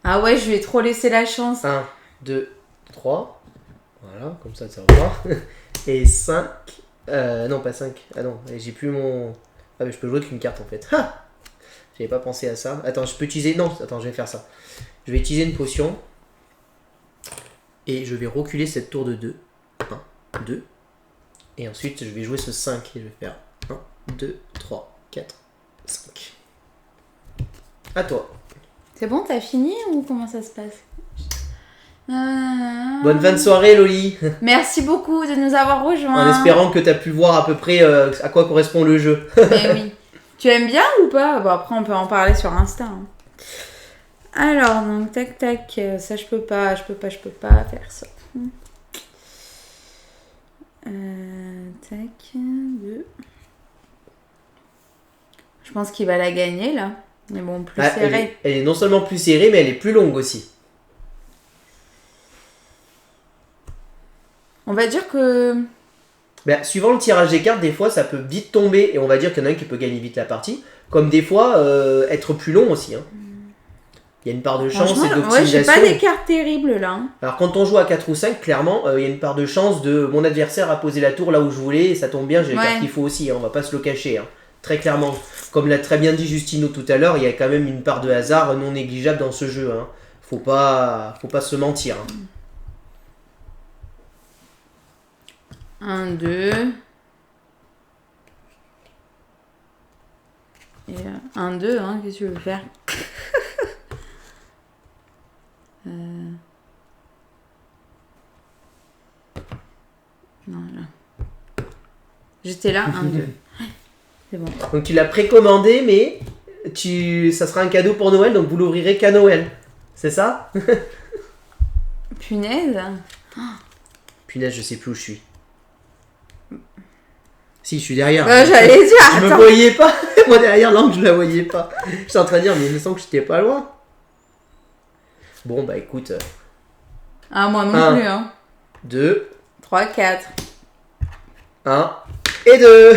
Ah ouais, je vais trop laisser la chance. 1, 2, 3. Voilà, comme ça, ça va voir. Et 5. Non, pas 5. Ah non, j'ai plus mon... Ah mais je peux jouer qu'une carte en fait. Ha! J'avais pas pensé à ça. Attends, je peux utiliser... Non, attends, je vais faire ça. Je vais utiliser une potion. Et je vais reculer cette tour de 2. 1, 2. Et ensuite, je vais jouer ce 5. Et je vais faire 1, 2, 3, 4, 5. À toi. C'est bon, t'as fini ou comment ça se passe? Bonne fin de soirée, Loli. Merci beaucoup de nous avoir rejoints. En espérant que tu as pu voir à peu près à quoi correspond le jeu. Mais oui. Tu aimes bien ou pas? Bon, après, on peut en parler sur Insta. Hein. Alors, donc, tac, tac. Ça, je peux pas faire ça. Tac, 2. Je pense qu'il va la gagner, là. Mais bon, plus serrée. Elle est non seulement plus serrée, mais elle est plus longue aussi. On va dire que... Ben, suivant le tirage des cartes, des fois, ça peut vite tomber. Et on va dire qu'il y en a un qui peut gagner vite la partie. Comme des fois, être plus long aussi. Hein. Il y a une part de chance et d'optimisation. Ouais, j'ai pas des cartes terribles, là. Alors, quand on joue à 4 ou 5, clairement, il y a une part de chance de... Mon adversaire a posé la tour là où je voulais. Et ça tombe bien, j'ai les cartes qu'il faut aussi. Hein, on va pas se le cacher. Hein. Très clairement. Comme l'a très bien dit Justino tout à l'heure, il y a quand même une part de hasard non négligeable dans ce jeu. Hein. Faut pas se mentir. Hein. 1, 2. Et 1, 2, hein, qu'est-ce que tu veux faire? Non, là. J'étais là, 1, 2. C'est bon. Donc tu l'as précommandé, mais ça sera un cadeau pour Noël, donc vous l'ouvrirez qu'à Noël. C'est ça? Punaise. Punaise, je sais plus où je suis. Si, je suis derrière. J'allais dire, je me voyais pas. Moi derrière l'angle, je la voyais pas. J'étais en train de dire, mais je sens que j'étais pas loin. Bon, bah écoute. Ah, moi non plus, hein. 2. 3, 4. 1 et 2.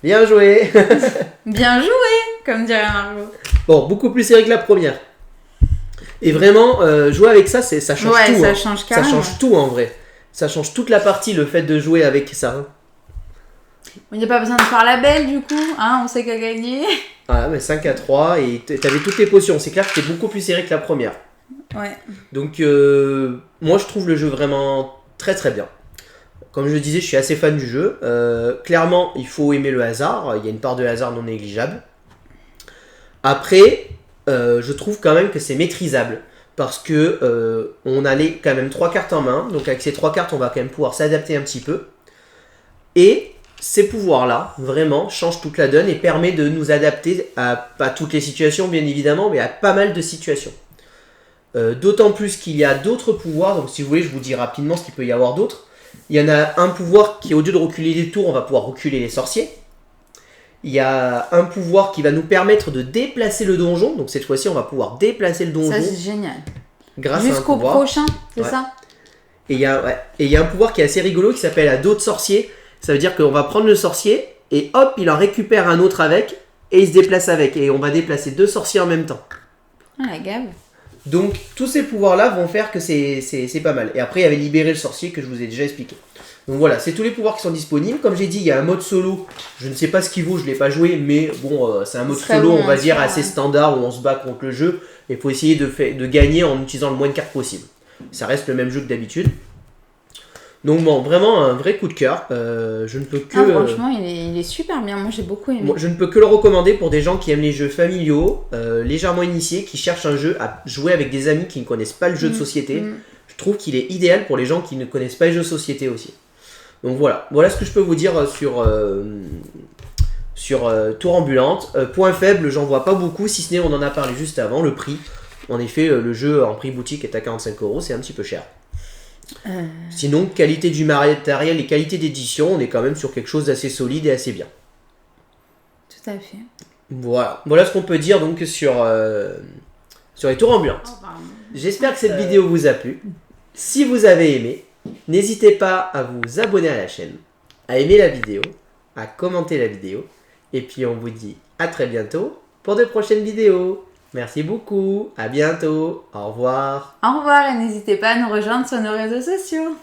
Bien joué. Bien joué, comme dirait Margot. Bon, beaucoup plus serré que la première. Et vraiment, jouer avec ça, ça change tout. Ça hein. change carrément. Ça change tout en vrai. Ça change toute la partie, le fait de jouer avec ça. Hein. Il n'y a pas besoin de faire la belle du coup, hein, on sait qu'à gagner. Voilà, mais 5-3 et t'avais toutes les potions. C'est clair que c'était beaucoup plus serré que la première. Ouais. Donc, moi je trouve le jeu vraiment très très bien. Comme je le disais, je suis assez fan du jeu. Clairement, il faut aimer le hasard. Il y a une part de hasard non négligeable. Après, je trouve quand même que c'est maîtrisable. Parce que on a quand même 3 cartes en main. Donc avec ces 3 cartes, on va quand même pouvoir s'adapter un petit peu. Et ces pouvoirs-là, vraiment, changent toute la donne et permet de nous adapter à pas toutes les situations, bien évidemment, mais à pas mal de situations. D'autant plus qu'il y a d'autres pouvoirs. Donc si vous voulez, je vous dis rapidement ce qu'il peut y avoir d'autre. Il y en a un pouvoir qui, au lieu de reculer les tours, on va pouvoir reculer les sorciers. Il y a un pouvoir qui va nous permettre de déplacer le donjon. Donc cette fois-ci, on va pouvoir déplacer le donjon. Ça, c'est génial. Grâce à un Jusqu'au pouvoir. prochain, c'est Ouais. ça? Et il y a un pouvoir qui est assez rigolo qui s'appelle à dos de sorcier. Ça veut dire qu'on va prendre le sorcier et hop, il en récupère un autre avec et il se déplace avec. Et on va déplacer 2 sorciers en même temps. Ah, la gave. Donc tous ces pouvoirs-là vont faire que c'est pas mal. Et après, il y avait libérer le sorcier que je vous ai déjà expliqué. Donc voilà, c'est tous les pouvoirs qui sont disponibles. Comme j'ai dit, il y a un mode solo. Je ne sais pas ce qu'il vaut, je ne l'ai pas joué. Mais bon, c'est un mode Très solo, bon, on va dire, ça. assez standard où on se bat contre le jeu. Et il faut essayer de gagner en utilisant le moins de cartes possible. Ça reste le même jeu que d'habitude. Donc bon, vraiment un vrai coup de cœur. Je ne peux que... Ah, franchement, il est super bien. Moi, j'ai beaucoup aimé. Moi, je ne peux que le recommander pour des gens qui aiment les jeux familiaux, légèrement initiés, qui cherchent un jeu à jouer avec des amis qui ne connaissent pas le jeu de société. Je trouve qu'il est idéal pour les gens qui ne connaissent pas les jeux de société aussi. Donc voilà ce que je peux vous dire sur Tour Ambulante. Point faible, j'en vois pas beaucoup, si ce n'est, on en a parlé juste avant, le prix. En effet, le jeu en prix boutique est à 45€, c'est un petit peu cher. Sinon, qualité du matériel et qualité d'édition, on est quand même sur quelque chose d'assez solide et assez bien. Tout à fait. Voilà ce qu'on peut dire donc sur les tours ambulantes. Oh, pardon. J'espère que cette vidéo vous a plu. Si vous avez aimé, n'hésitez pas à vous abonner à la chaîne, à aimer la vidéo, à commenter la vidéo. Et puis on vous dit à très bientôt pour de prochaines vidéos. Merci beaucoup, à bientôt, au revoir. Au revoir et n'hésitez pas à nous rejoindre sur nos réseaux sociaux.